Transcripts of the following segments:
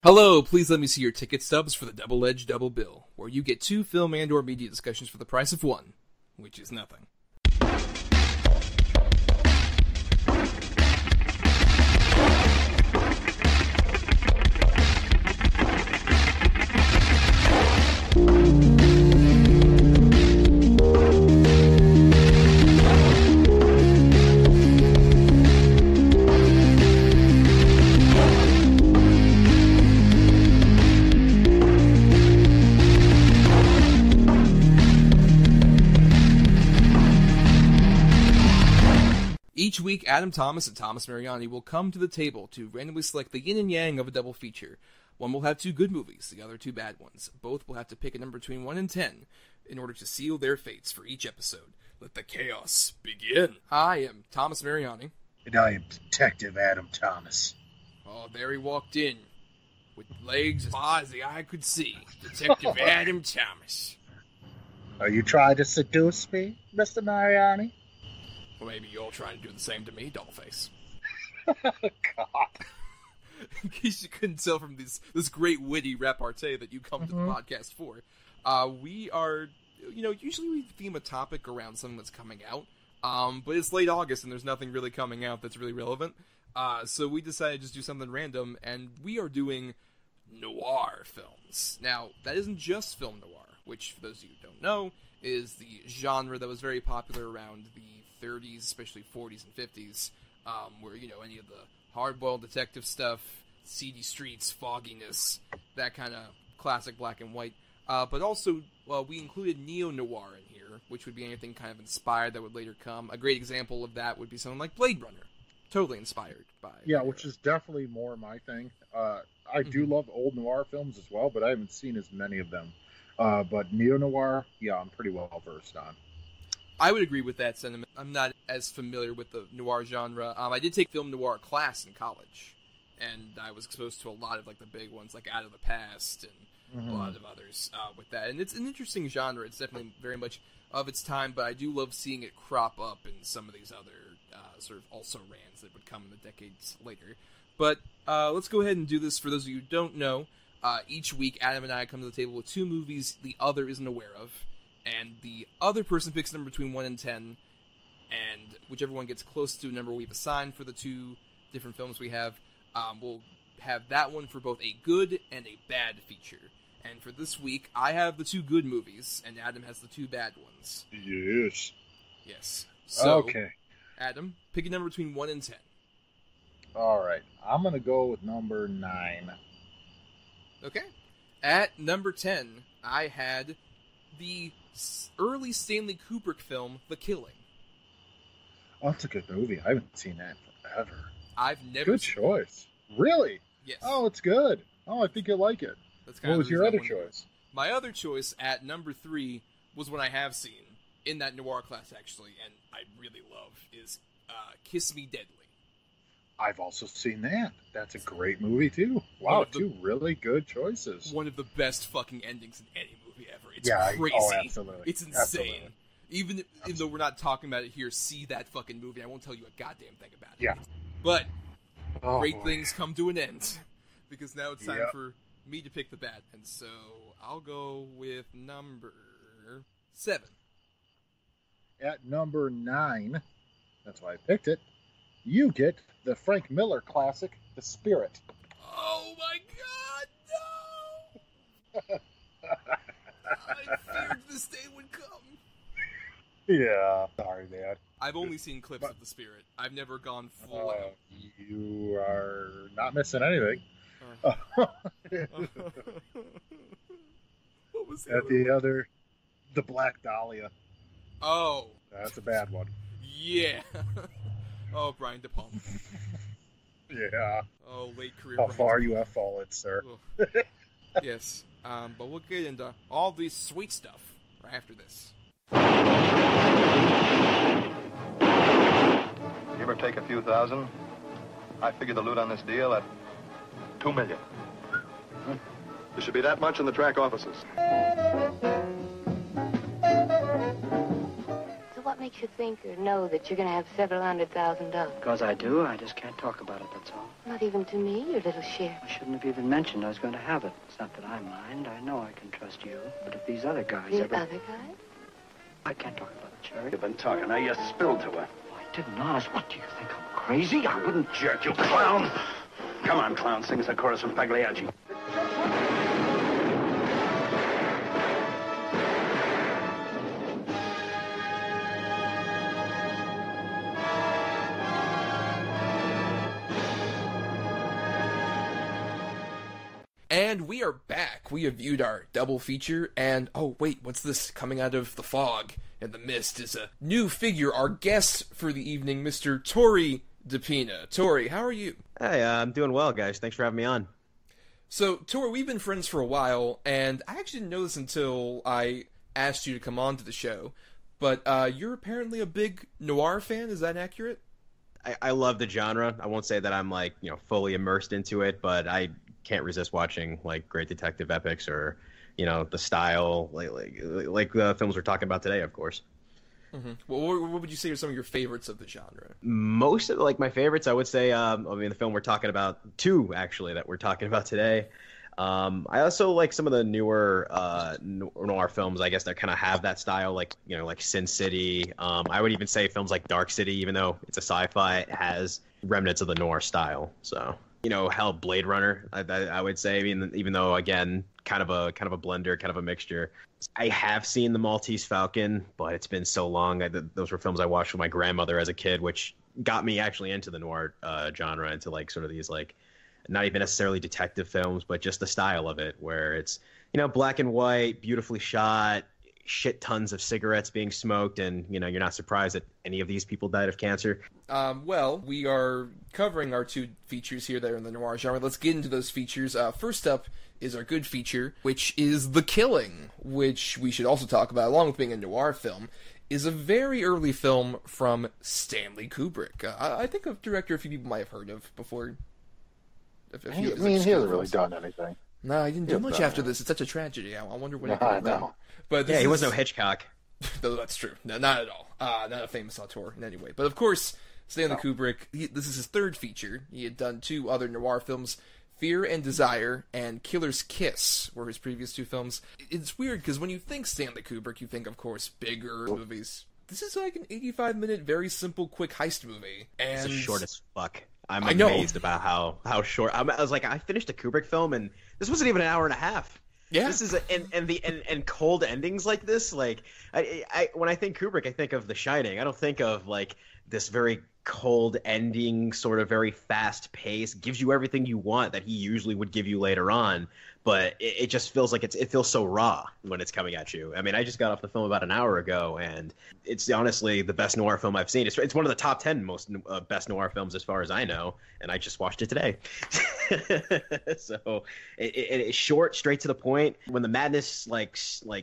Hello, please let me see your ticket stubs for the Double-Edged Double Bill, where you get 2 film and or media discussions for the price of 1, which is nothing. Each week, Adam Thomas and Thomas Mariani will come to the table to randomly select the yin and yang of a double feature. One will have 2 good movies, the other 2 bad ones. Both will have to pick a number between 1 and 10 in order to seal their fates for each episode. Let the chaos begin. I am Thomas Mariani. And I am Detective Adam Thomas. Oh, there he walked in, with legs as far as the eye could see. Detective Adam Thomas. Are you trying to seduce me, Mr. Mariani? Well, maybe you're trying to do the same to me, dollface. God. In case you couldn't tell from this great witty repartee that you come to the podcast for, we are, usually we theme a topic around something that's coming out, but it's late August and there's nothing really coming out that's really relevant, so we decided to just do something random, and we are doing noir films. Now, that isn't just film noir, which, for those of you who don't know, is the genre that was very popular around the 30s, especially 40s and 50s, where, any of the hard-boiled detective stuff, seedy streets, fogginess, that kind of classic black and white. But also, we included neo-noir in here, which would be anything kind of inspired that would later come. A great example of that would be something like Blade Runner. Totally inspired by... Yeah, which is definitely more my thing. I do love old noir films as well, but I haven't seen as many of them. But neo-noir, yeah, I'm pretty well versed on. I would agree with that sentiment. I'm not as familiar with the noir genre. I did take film noir class in college, and I was exposed to a lot of like the big ones, like Out of the Past, and a lot of others with that. And it's an interesting genre. It's definitely very much of its time, but I do love seeing it crop up in some of these other sort of also-rans that would come in the decades later. But let's go ahead and do this for those of you who don't know. Each week, Adam and I come to the table with 2 movies the other isn't aware of. And the other person picks a number between 1 and 10, and whichever one gets close to a number we've assigned for the 2 different films we have, we'll have that one for both a good and a bad feature. And for this week, I have the 2 good movies, and Adam has the 2 bad ones. Yes. Yes. So, okay. Adam, pick a number between 1 and 10. All right. I'm going to go with number 9. Okay. At number 10, I had the early Stanley Kubrick film, The Killing. Oh, that's a good movie. I haven't seen that forever. I've never Good seen choice. It. Really? Yes. Oh, it's good. Oh, I think you'll like it. That's kind what was your other choice? My other choice at number 3 was one I have seen in that noir class, actually, and I really love, is Kiss Me Deadly. I've also seen that. That's a great movie, too. Wow, 2 really good choices. One of the best fucking endings in any movie ever. It's crazy. Oh, absolutely. It's insane. Absolutely. Even though we're not talking about it here, see that fucking movie. I won't tell you a goddamn thing about it. Yeah. But great things come to an end. Because now it's time for me to pick the bad. And so I'll go with number 7. At number 9, that's why I picked it, you get the Frank Miller classic, The Spirit. Oh my god, no! I feared this day would come. Yeah. Sorry, man. I've only seen clips of The Spirit. I've never gone full out. You are not missing anything. What was that? The Black Dahlia. Oh. That's a bad one. Yeah. Oh, Brian De Palma. Yeah. Oh, late career. How far you have fallen, sir. Yes. But we'll get into all this sweet stuff right after this. Give or take a few thousand, I figure the loot on this deal at $2 million. There should be that much in the track offices. So what makes you think or know that you're going to have several $100,000? Because I do. I just can't talk about it, that's all. Not even to me, your little share. I shouldn't have even mentioned I was going to have it. It's not that I mind. I know I can trust you. But if these other guys The ever... other guy? I can't talk about it, Cherry. You've been talking. Now you spilled to her. I didn't, honest. What, do you think I'm crazy? I wouldn't... Jerk, you clown. Come on, clown. Sing us a chorus from Pagliacci. And we are back. We have viewed our double feature, and oh wait, what's this coming out of the fog and the mist is a new figure, our guest for the evening, Mr. Torrey Depina. Torrey, how are you? Hey, I'm doing well, guys. Thanks for having me on. So, Torrey, we've been friends for a while, and I actually didn't know this until I asked you to come on to the show, but you're apparently a big noir fan, is that accurate? I love the genre. I won't say that I'm, like, fully immersed into it, but I can't resist watching, like, great detective epics or, the style, like the films we're talking about today, of course. Mm-hmm. Well, what would you say are some of your favorites of the genre? Most of, my favorites, I would say, the film we're talking about, two, actually, that we're talking about today. I also like some of the newer noir films, I guess, that kind of have that style, like Sin City. I would even say films like Dark City, even though it's a sci-fi, it has remnants of the noir style. So, hell, Blade Runner, I would say, even though, again, kind of a blender, kind of a mixture. I have seen The Maltese Falcon, but it's been so long. Those were films I watched with my grandmother as a kid, which got me actually into the noir genre, into like sort of these like not even necessarily detective films, but just the style of it, where it's black and white, beautifully shot, shit tons of cigarettes being smoked, and you're not surprised that any of these people died of cancer. Well, we are covering our two features here that are in the noir genre. Let's get into those features. First up is our good feature, which is The Killing, which we should also talk about, along with being a noir film, is a very early film from Stanley Kubrick. I think a director a few people might have heard of before. He hasn't really done anything. No, he didn't do much after this. It's such a tragedy. I wonder what he could have done. But he was no Hitchcock. No, that's true. No, not at all. Not a famous auteur in any way. But of course, Stanley Kubrick, this is his third feature. He had done two other noir films, Fear and Desire and Killer's Kiss were his previous two films. It's weird because when you think Stanley Kubrick, you think, of course, bigger movies. This is like an 85-minute, very simple, quick heist movie. And it's short as fuck. I'm amazed about how short. I was like, I finished a Kubrick film, and this wasn't even an hour and a half. Yeah, this is and cold endings like this. Like, I when I think Kubrick, I think of The Shining. I don't think of like this very cold ending, sort of very fast pace, gives you everything you want that he usually would give you later on. But it just feels like it feels so raw when it's coming at you. I mean, I just got off the film about an hour ago, and it's honestly the best noir film I've seen. It's one of the top 10 most best noir films as far as I know, and I just watched it today. So it's short, straight to the point. When the madness like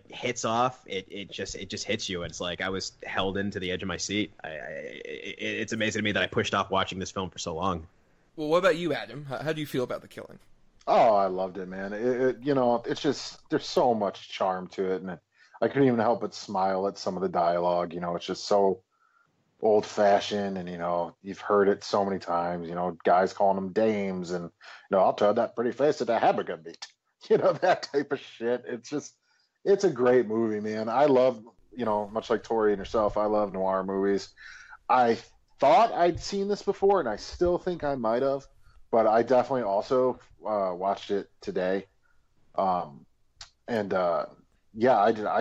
hits off, it just hits you. And it's like I was held into the edge of my seat. It's amazing to me that I pushed off watching this film for so long. Well, what about you, Adam? How do you feel about The Killing? Oh, I loved it, man. It's just, there's so much charm to it, and I couldn't even help but smile at some of the dialogue. It's just so old-fashioned, and you've heard it so many times. Guys calling them dames, and I'll tell that pretty face at the hamburger beat. That type of shit. It's a great movie, man. I love, much like Tori and yourself, I love noir movies. I thought I'd seen this before, and I still think I might have. But I definitely also watched it today, I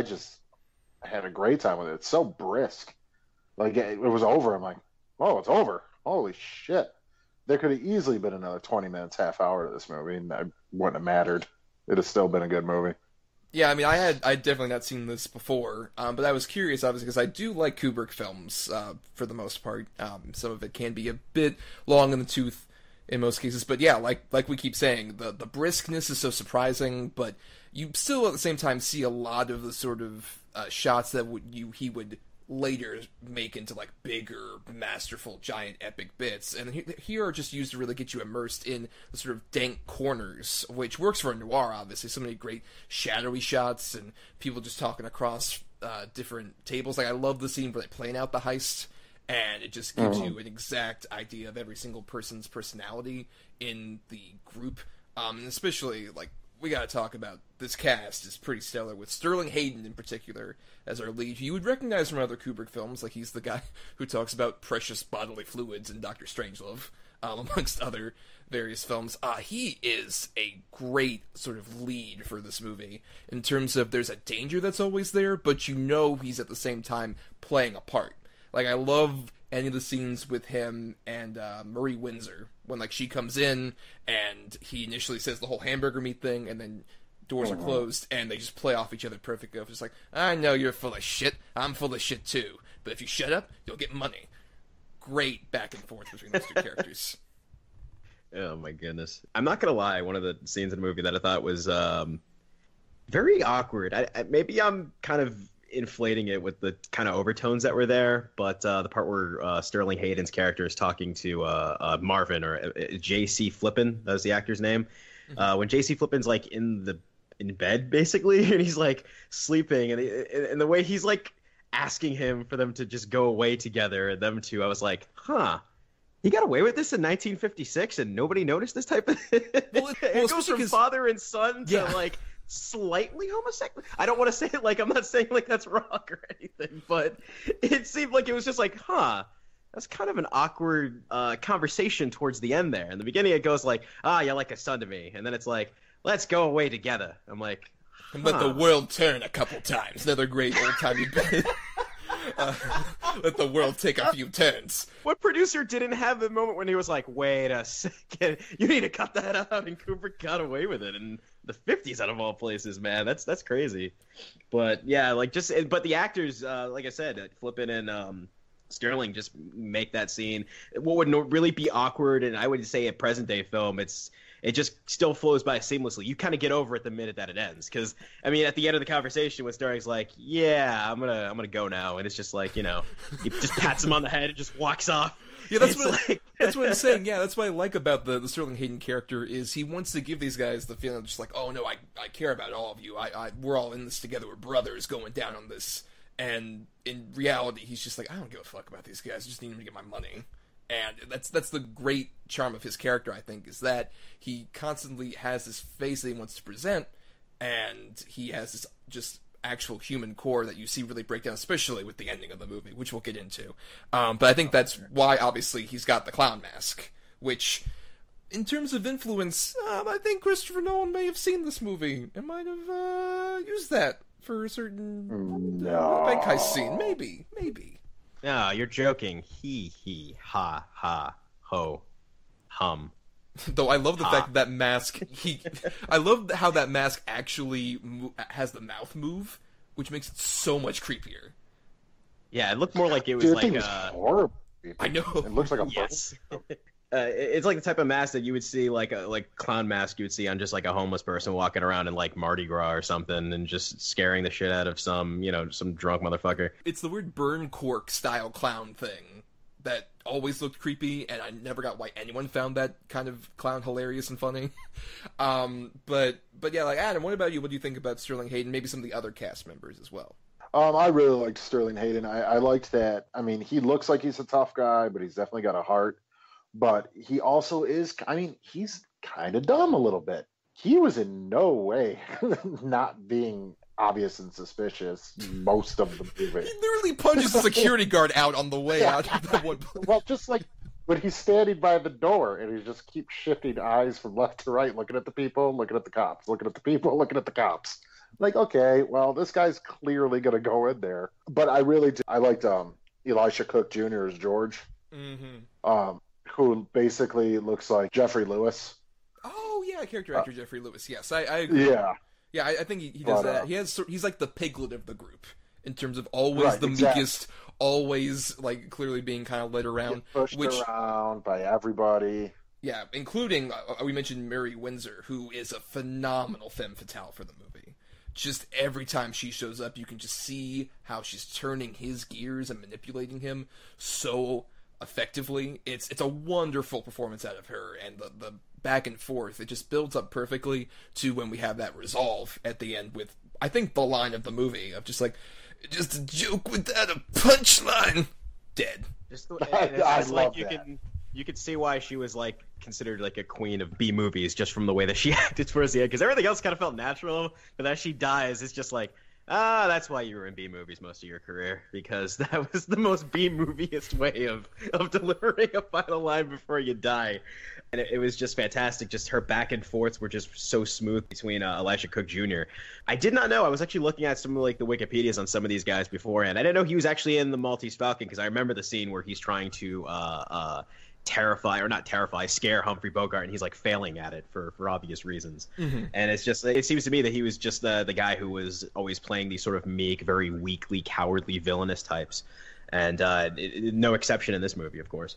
just had a great time with it. It's so brisk, like it was over. I'm like, oh, it's over! Holy shit! There could have easily been another 20 minutes, half hour to this movie, and it wouldn't have mattered. It'd have still been a good movie. Yeah, I mean, I'd definitely not seen this before, but I was curious, obviously, because I do like Kubrick films for the most part. Some of it can be a bit long in the tooth in most cases, but yeah, like we keep saying, the briskness is so surprising, but you still at the same time see a lot of the sort of shots that he would later make into like bigger, masterful, giant, epic bits, and here are just used to really get you immersed in the sort of dank corners, which works for a noir, obviously. So many great shadowy shots and people just talking across different tables. Like, I love the scene where they plan out the heist, and it just gives you an exact idea of every single person's personality in the group. And especially, like, we gotta talk about this cast is pretty stellar, with Sterling Hayden in particular as our lead. You would recognize from other Kubrick films, like he's the guy who talks about precious bodily fluids in Dr. Strangelove, amongst other various films. He is a great sort of lead for this movie, in terms of there's a danger that's always there, but you know he's at the same time playing a part. Like, I love any of the scenes with him and Marie Windsor, when, like, she comes in, and he initially says the whole hamburger meat thing, and then doors are closed, and they just play off each other perfectly. It's just like, I know you're full of shit, I'm full of shit too, but if you shut up, you'll get money. Great back and forth between those two characters. Oh my goodness. I'm not gonna lie, one of the scenes in the movie that I thought was very awkward. Maybe I'm kind of inflating it with the kind of overtones that were there, but the part where Sterling Hayden's character is talking to Marvin, or J.C. Flippin, that's the actor's name. When J.C. Flippin's like in bed basically, and he's like sleeping, and the way he's like asking him for them to just go away together, and them two, I was like, he got away with this in 1956 and nobody noticed this type of it goes from father and son to like slightly homosexual. I don't want to say it like, I'm not saying like that's wrong or anything, but it seemed like it was just like, that's kind of an awkward conversation towards the end there. In the beginning it goes like, you're like a son to me, and then it's like, let's go away together. I'm like, and let the world turn a couple times. Another great old-timey bit. Let the world take a few turns. What producer didn't have the moment when he was like, wait a second, you need to cut that out, and Kubrick got away with it in the 50s out of all places, man. That's crazy. But yeah, like, but the actors, like I said, Flippin and Sterling just make that scene. What would really be awkward, and I would say a present day film, it just still flows by seamlessly. You kind of get over it the minute that it ends, because I mean, at the end of the conversation, when Sterling's like, "Yeah, I'm gonna go now," and it's just like, you know, he just pats him on the head and just walks off. Yeah, that's what I'm saying. Yeah, that's what I like about the Sterling Hayden character, is he wants to give these guys the feeling of just like, oh no, I care about all of you. We're all in this together. We're brothers going down on this. And in reality, he's just like, I don't give a fuck about these guys. I just need them to get my money. And that's the great charm of his character, I think, is that he constantly has this face that he wants to present, and he has this just actual human core that you see really break down, especially with the ending of the movie, which we'll get into. But I think that's why, obviously, he's got the clown mask, which, in terms of influence, I think Christopher Nolan may have seen this movie and might have used that for a certain bank heist scene. Maybe. No, you're joking. He, ha, ha, ho, hum. Though I love the fact that mask, I love how that mask actually has the mouth move, which makes it so much creepier. Yeah, it looked more like it was like horrible. I know. It looks like a yes. It's like the type of mask that you would see, like clown mask you would see on just like a homeless person walking around in like Mardi Gras or something, and just scaring the shit out of some drunk motherfucker. It's the weird burn cork style clown thing that always looked creepy, and I never got why anyone found that kind of clown hilarious and funny. But yeah, like, Adam, what about you? What do you think about Sterling Hayden? Maybe some of the other cast members as well. I really liked Sterling Hayden. I liked that. I mean, he looks like he's a tough guy, but he's definitely got a heart. But he also is, I mean, he's kind of dumb a little bit. He was in no way not being obvious and suspicious most of the movie. He literally punches the security guard out on the way out of that one place. Well, just like when he's standing by the door and he just keeps shifting eyes from left to right, looking at the people, looking at the cops, looking at the people, looking at the cops. Like, okay, well, this guy's clearly going to go in there. But I really did. I liked Elisha Cook Jr. as George. Mm-hmm. Who basically looks like Jeffrey Lewis. Oh yeah, character actor Jeffrey Lewis. Yes, I agree. Yeah, I think he does that. He's like the Piglet of the group in terms of always the meekest, always like clearly being kind of led around, pushed around by everybody. Yeah, including we mentioned Mary Windsor, who is a phenomenal femme fatale for the movie. Just every time she shows up, you can just see how she's turning his gears and manipulating him so effectively. It's a wonderful performance out of her, and the back and forth, it just builds up perfectly to when we have that resolve at the end with, I think, the line of the movie of just like, Just a joke without a punchline. Dead. Just the, I it's love like that. you could see why she was like considered like a queen of B movies just from the way that she acted towards the end, because everything else kind of felt natural, but as she dies, it's just like, that's why you were in B movies most of your career, because that was the most B movie-est way of delivering a final line before you die. And it was just fantastic. Just her back and forths were just so smooth between Elisha Cook Jr. I did not know. I was actually looking at some of like the Wikipedias on some of these guys beforehand. I didn't know he was actually in the Maltese Falcon, because I remember the scene where he's trying to scare Humphrey Bogart, and he's like failing at it for obvious reasons. Mm-hmm. And it's just, it seems to me that he was just the guy who was always playing these sort of meek, very weakly, cowardly, villainous types. And no exception in this movie, of course.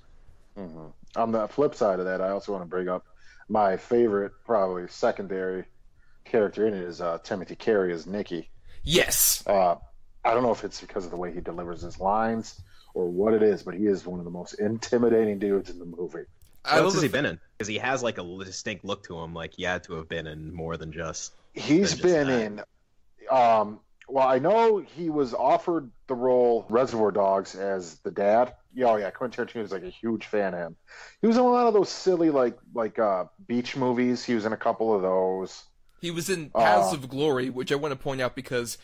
Mm-hmm. On the flip side of that, I also want to bring up my favorite, probably secondary character in it is Timothy Carey as Nicky. Yes. I don't know if it's because of the way he delivers his lines or what it is, but he is one of the most intimidating dudes in the movie. What else has he been in? Because he has like a distinct look to him, like he had to have been in more than just. He's been in. Well, I know he was offered the role Reservoir Dogs as the dad. Oh yeah, Quentin Tarantino was like a huge fan of him. He was in a lot of those silly like beach movies. He was in a couple of those. He was in Paths of Glory, which I want to point out because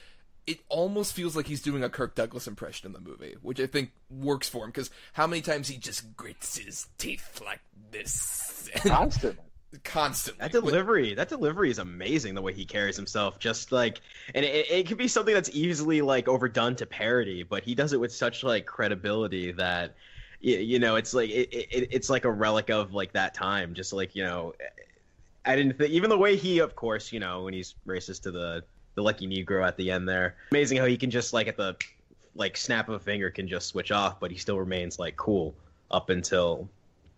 it almost feels like he's doing a Kirk Douglas impression in the movie, which I think works for him, because how many times he just grits his teeth like this. Constantly. That delivery is amazing, the way he carries himself. Just like, and it could be something that's easily like overdone to parody, but he does it with such like credibility that, you know, it's like it's like a relic of like that time. Just like, you know, I didn't think, even the way he, of course, you know, when he's racist to the lucky Negro at the end there, amazing how he can just like at the like snap of a finger can just switch off, but he still remains like cool up until,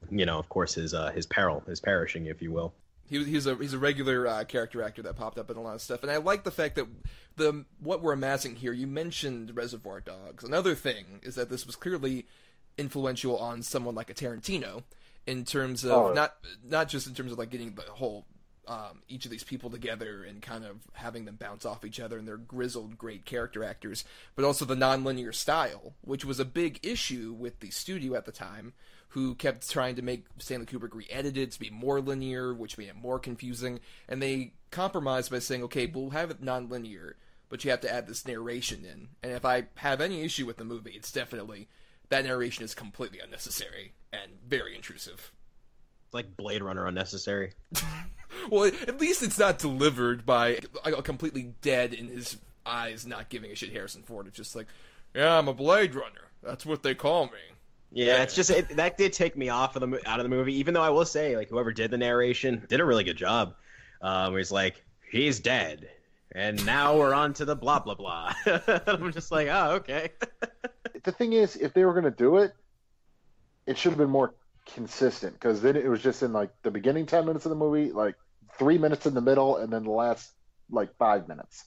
you know, of course, his perishing, if you will. He's a regular character actor that popped up in a lot of stuff, and I like the fact that what we're amassing here. You mentioned Reservoir Dogs. Another thing is that this was clearly influential on someone like a Tarantino, in terms of not just in terms of like getting the whole each of these people together and kind of having them bounce off each other, and they're grizzled, great character actors, but also the nonlinear style, which was a big issue with the studio at the time, who kept trying to make Stanley Kubrick re-edited to be more linear, which made it more confusing, and they compromised by saying, okay, we'll have it non-linear, but you have to add this narration in. And if I have any issue with the movie, it's definitely that narration is completely unnecessary and very intrusive. Like Blade Runner unnecessary. Well, at least it's not delivered by a completely dead in his eyes, not giving a shit Harrison Ford. It's just like, yeah, I'm a Blade Runner. That's what they call me. Yeah, it's just that did take me out of the movie. Even though I will say, like, whoever did the narration did a really good job. He's like, he's dead, and now we're on to the blah blah blah. I'm just like, oh, okay. The thing is, if they were going to do it, it should have been more consistent, because then it was just in like the beginning 10 minutes of the movie, like 3 minutes in the middle, and then the last like 5 minutes.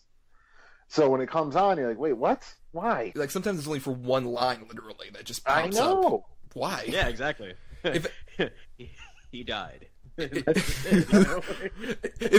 So when it comes on, you're like, wait, what? Why? Like sometimes it's only for one line, literally, that just pops I know. up. Why? Yeah, exactly. If, he died. if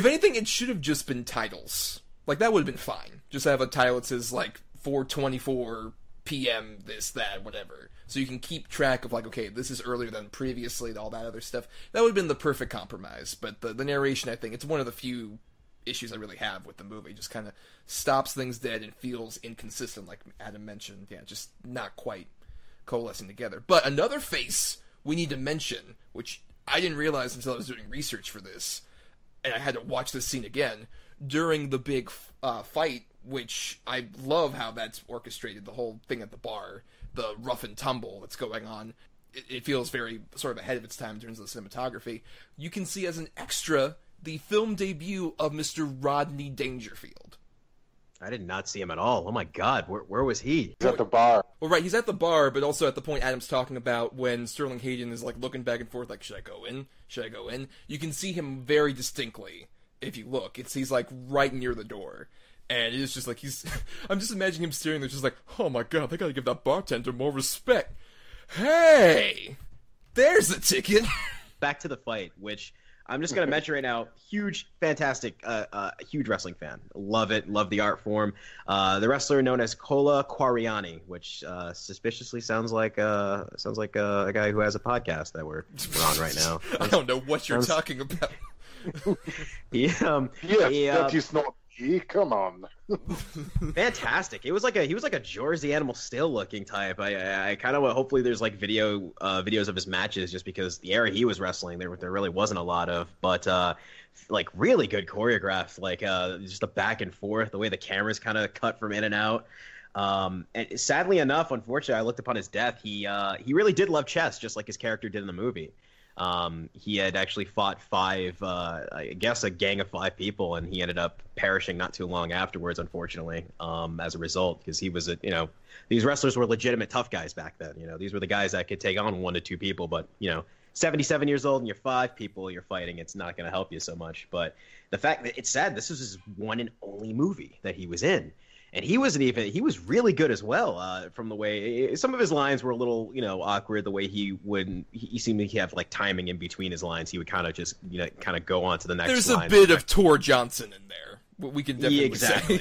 anything, it should have just been titles. Like that would have been fine. Just have a title that says like 4:24 p.m. this, that, whatever. So you can keep track of like, okay, this is earlier than previously, all that other stuff. That would have been the perfect compromise. But the narration, I think, it's one of the few issues I really have with the movie. Just kind of stops things dead and feels inconsistent, like Adam mentioned. Yeah, just not quite coalescing together. But another face we need to mention, which I didn't realize until I was doing research for this, and I had to watch this scene again, during the big fight, which I love how that's orchestrated, the whole thing at the bar, the rough and tumble that's going on. It feels very sort of ahead of its time in terms of the cinematography. You can see as an extra the film debut of Mr. Rodney Dangerfield. I did not see him at all. Oh my God, where was he? He's at the bar. Well, right, he's at the bar, but also at the point Adam's talking about when Sterling Hayden is like looking back and forth, like, should I go in? Should I go in? You can see him very distinctly if you look. He's like right near the door. And it is just like I'm just imagining him staring there just like, oh my God, they gotta give that bartender more respect. Hey! There's a ticket! Back to the fight, which I'm just gonna mention right now, huge, fantastic, huge wrestling fan. Love it. Love the art form. The wrestler known as Kola Kwariani, which suspiciously sounds like a guy who has a podcast that we're on right now. I don't know what you're talking about. That is not me. Come on. Fantastic. He was like a Jersey Animal Steel looking type. I kind of hopefully there's like videos of his matches, just because the era he was wrestling there really wasn't a lot of, but like really good choreographed, like just the back and forth, the way the cameras kind of cut from in and out. And sadly enough, unfortunately, I looked upon his death. He really did love chess, just like his character did in the movie. He had actually fought I guess a gang of 5 people, and he ended up perishing not too long afterwards, unfortunately, as a result, because he was these wrestlers were legitimate tough guys back then. These were the guys that could take on 1 to 2 people, but 77 years old and you're 5 people you're fighting, it's not going to help you so much. But the fact that it's sad, this was his one and only movie that he was in. And he was really good as well, from the way some of his lines were a little, awkward, the way he seemed to have like timing in between his lines. He would kind of just, kind of go on to the next There's line. a bit of Tor Johnson in there. We can definitely say.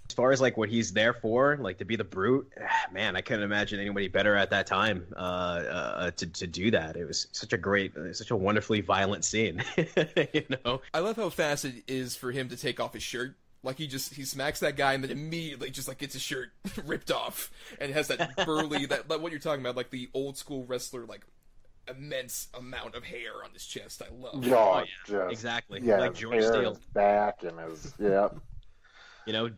As far as like what he's there for, like to be the brute, man, I couldn't imagine anybody better at that time to do that. It was such a wonderfully violent scene. I love how fast it is for him to take off his shirt. Like he smacks that guy and then immediately just like gets his shirt ripped off and has that burly that what you're talking about, like the old school wrestler, like immense amount of hair on his chest. I love. Oh, yeah. Exactly. Yeah, like George Steele. Back and his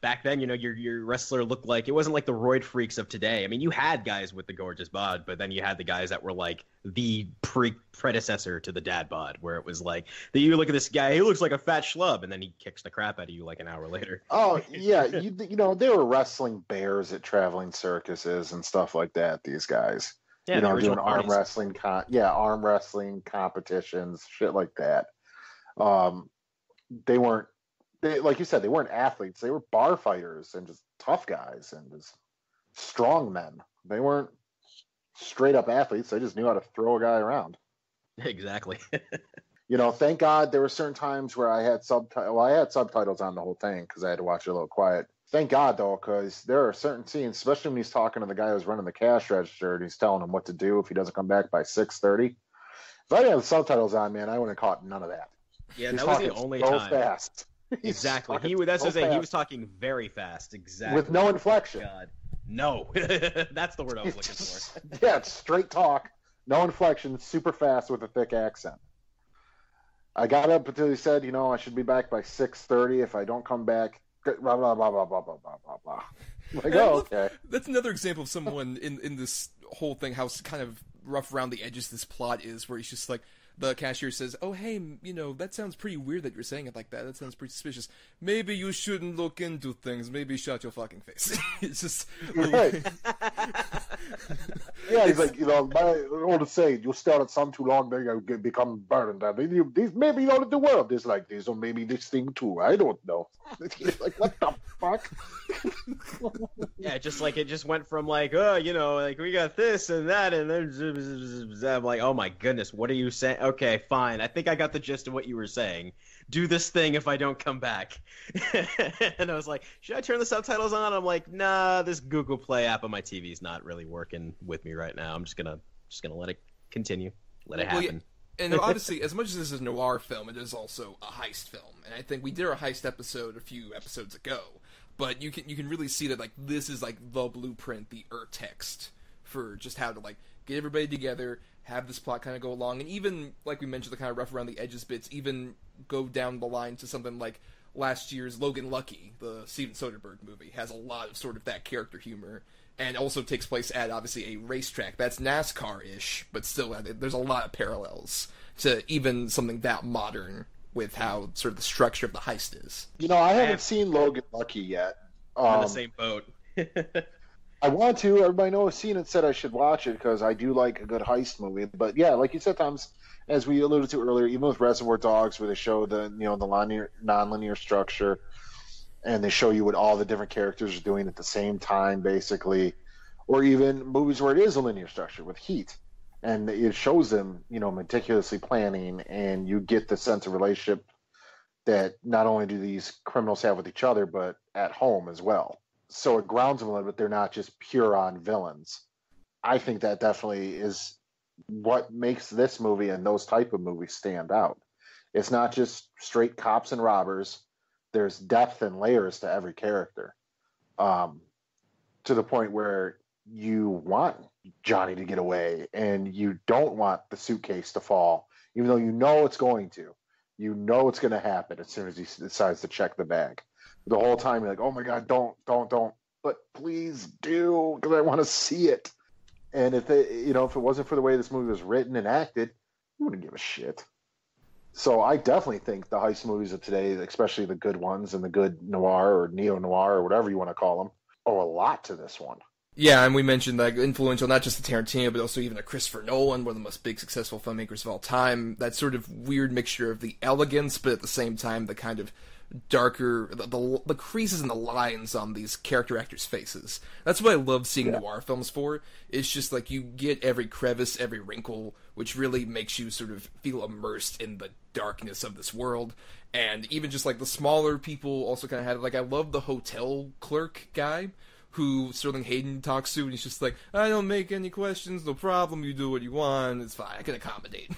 back then, your wrestler looked like, it wasn't like the roid freaks of today. I mean, you had guys with the gorgeous bod, but then you had the guys that were like the predecessor to the dad bod, where it was like, you look at this guy, he looks like a fat schlub, and then he kicks the crap out of you like an hour later. Oh, yeah. They were wrestling bears at traveling circuses and stuff like that, these guys. Yeah, doing arm wrestling competitions, shit like that. Like you said, they weren't athletes. They were bar fighters and just tough guys and just strong men. They weren't straight up athletes. They just knew how to throw a guy around. Exactly. Thank God there were certain times where I had subtitles. Well, I had subtitles on the whole thing because I had to watch it a little quiet. Thank God, though, because there are certain scenes, especially when he's talking to the guy who's running the cash register and he's telling him what to do if he doesn't come back by 6:30. If I didn't have the subtitles on, man, I wouldn't have caught none of that. Yeah, he's that was the only time. Fast. Exactly. He was talking very fast. Exactly. With no inflection. God. No. That's the word I was looking for. Yeah, it's straight talk, no inflection, super fast with a thick accent. I got up until he said, I should be back by 6:30. If I don't come back, blah, blah, blah, blah, blah, blah, blah, blah. Like, okay. That's another example of someone in this whole thing, how kind of rough around the edges this plot is, where he's just like, the cashier says, "Oh, hey, that sounds pretty weird that you're saying it like that. That sounds pretty suspicious. Maybe you shouldn't look into things. Maybe shut your fucking face." It's just... Right. Yeah, he's like, my old saying, you stare at some too long, then you become burned. These maybe all the world is like this, or maybe this thing too. I don't know. Like, what the fuck? Yeah, it just went from like, like we got this and that, and then I'm like, oh my goodness, what are you saying? Okay, fine. I think I got the gist of what you were saying. Do this thing if I don't come back. And I was like, should I turn the subtitles on? I'm like, nah, this Google Play app on my TV is not really working with me right now. I'm just gonna let it continue. Let it happen. Well, yeah. And obviously, as much as this is a noir film, it is also a heist film. And I think we did our heist episode a few episodes ago. But you can really see that, like, this is like the blueprint, the text for just how to like get everybody together, have this plot kind of go along, and even, like we mentioned, the kind of rough around the edges bits, even go down the line to something like last year's Logan Lucky, the Steven Soderbergh movie, has a lot of sort of that character humor, and also takes place at, obviously, a racetrack. That's NASCAR-ish, but still, there's a lot of parallels to even something that modern with how sort of the structure of the heist is. I haven't seen Logan Lucky yet. I'm in the same boat. I want to. Everybody knows seen it said I should watch it because I do like a good heist movie. But yeah, like you said, Thomas, as we alluded to earlier, even with Reservoir Dogs, where they show the non-linear structure, and they show you what all the different characters are doing at the same time, basically, or even movies where it is a linear structure with Heat. and it shows them, meticulously planning, and you get the sense of relationship that not only do these criminals have with each other, but at home as well. So it grounds them a little bit. They're not just pure on villains. I think that definitely is what makes this movie and those type of movies stand out. It's not just straight cops and robbers. There's depth and layers to every character, to the point where you want Johnny to get away and you don't want the suitcase to fall, even though you know it's going to. You know it's going to happen as soon as he decides to check the bag. The whole time you're like, oh my God, don't. But please do, because I want to see it. And if it wasn't for the way this movie was written and acted, you wouldn't give a shit. So I definitely think the heist movies of today, especially the good ones and the good noir or neo-noir or whatever you want to call them, owe a lot to this one. Yeah, and we mentioned like influential, not just the Tarantino, but also even a Christopher Nolan, one of the most big successful filmmakers of all time. That sort of weird mixture of the elegance, but at the same time the kind of darker, the creases and the lines on these character actors' faces. That's what I love seeing noir films for. It's just like you get every crevice, every wrinkle, which really makes you sort of feel immersed in the darkness of this world. And even just like the smaller people also kind of had, like, I love the hotel clerk guy who Sterling Hayden talks to, and he's just like, I don't make any questions, no problem, you do what you want, it's fine, I can accommodate.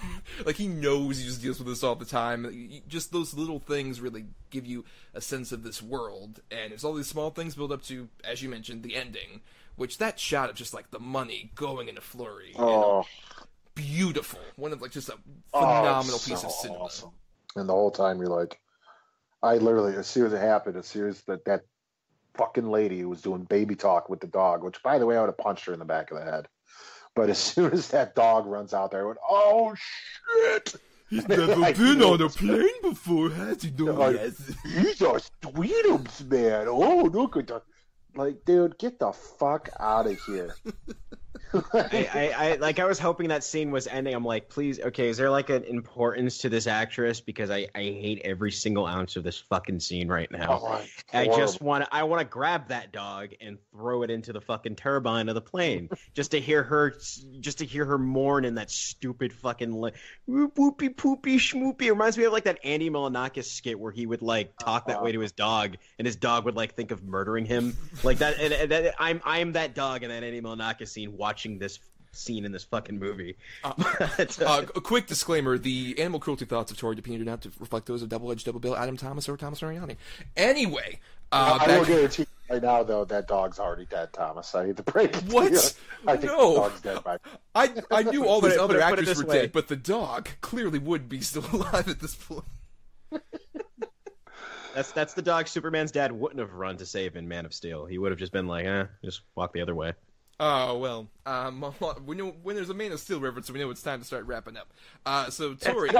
Like, he knows he just deals with this all the time. Just those little things really give you a sense of this world, and it's all these small things build up to, as you mentioned, the ending, which that shot of just, like, the money going in a flurry. Oh. Beautiful. One of, like, just a phenomenal piece of cinema. Awesome. And the whole time you're like, I literally, as soon as it happened, as soon as that fucking lady who was doing baby talk with the dog, which, by the way, I would have punched her in the back of the head. But as soon as that dog runs out there, I went, oh, shit! He's never been on a plane before, has he? No, He's a Sweetums, man. Oh, look at that. Like, dude, get the fuck out of here. I was hoping that scene was ending. I'm like, please, okay, is there like an importance to this actress? Because I hate every single ounce of this fucking scene right now. Oh, I want to grab that dog and throw it into the fucking turbine of the plane just to hear her mourn in that stupid fucking whoopie poopy schmoopy. It reminds me of like that Andy Milonakis skit where he would like talk that way to his dog and his dog would like think of murdering him like that. And I'm that dog in that Andy Milonakis scene watching this scene in this fucking movie. A quick disclaimer: the animal cruelty thoughts of Torrey Depina do not reflect those of double-edged double bill Adam Thomas or Thomas Mariani. Anyway, I will guarantee right now, though, that dog's already dead, Thomas. I need to break it. What? I think the dog's dead. I knew all these other actors were dead, but the dog clearly would be still alive at this point. That's the dog Superman's dad wouldn't have run to save in Man of Steel. He would have just been like, just walk the other way. Oh, well, when there's a Man of Steel reference, we know it's time to start wrapping up. So, Torrey,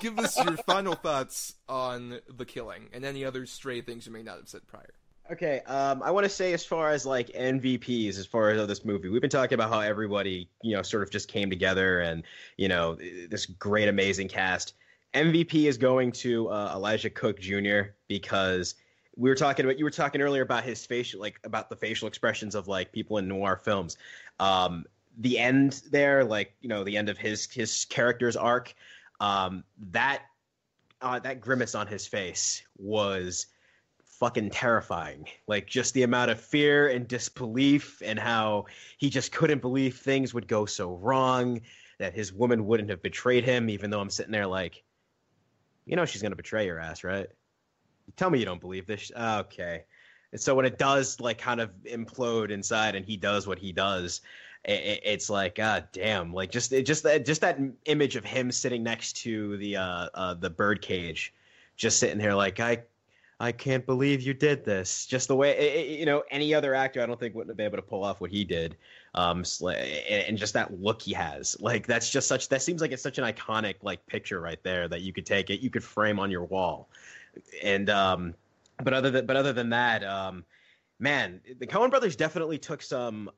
give us your final thoughts on the killing and any other stray things you may not have said prior. Okay, I want to say as far as, like, MVPs, as far as this movie, we've been talking about how everybody, sort of just came together and, this great, amazing cast. MVP is going to Elijah Cook Jr. because you were talking earlier about his facial, like about the facial expressions of like people in noir films. The end there, like, the end of his character's arc, that grimace on his face was fucking terrifying. Like, just the amount of fear and disbelief and how he just couldn't believe things would go so wrong, that his woman wouldn't have betrayed him, even though I'm sitting there like, she's going to betray your ass, right? Tell me you don't believe this. Okay. And so when it does like kind of implode inside and he does what he does, it's like, God damn, like just that image of him sitting next to the bird cage, just sitting there like, I can't believe you did this. Just the way, any other actor I don't think wouldn't have been able to pull off what he did. And just that look he has, like, that seems like it's such an iconic like picture right there that you could frame on your wall. And but other than that, man, the Coen brothers definitely took some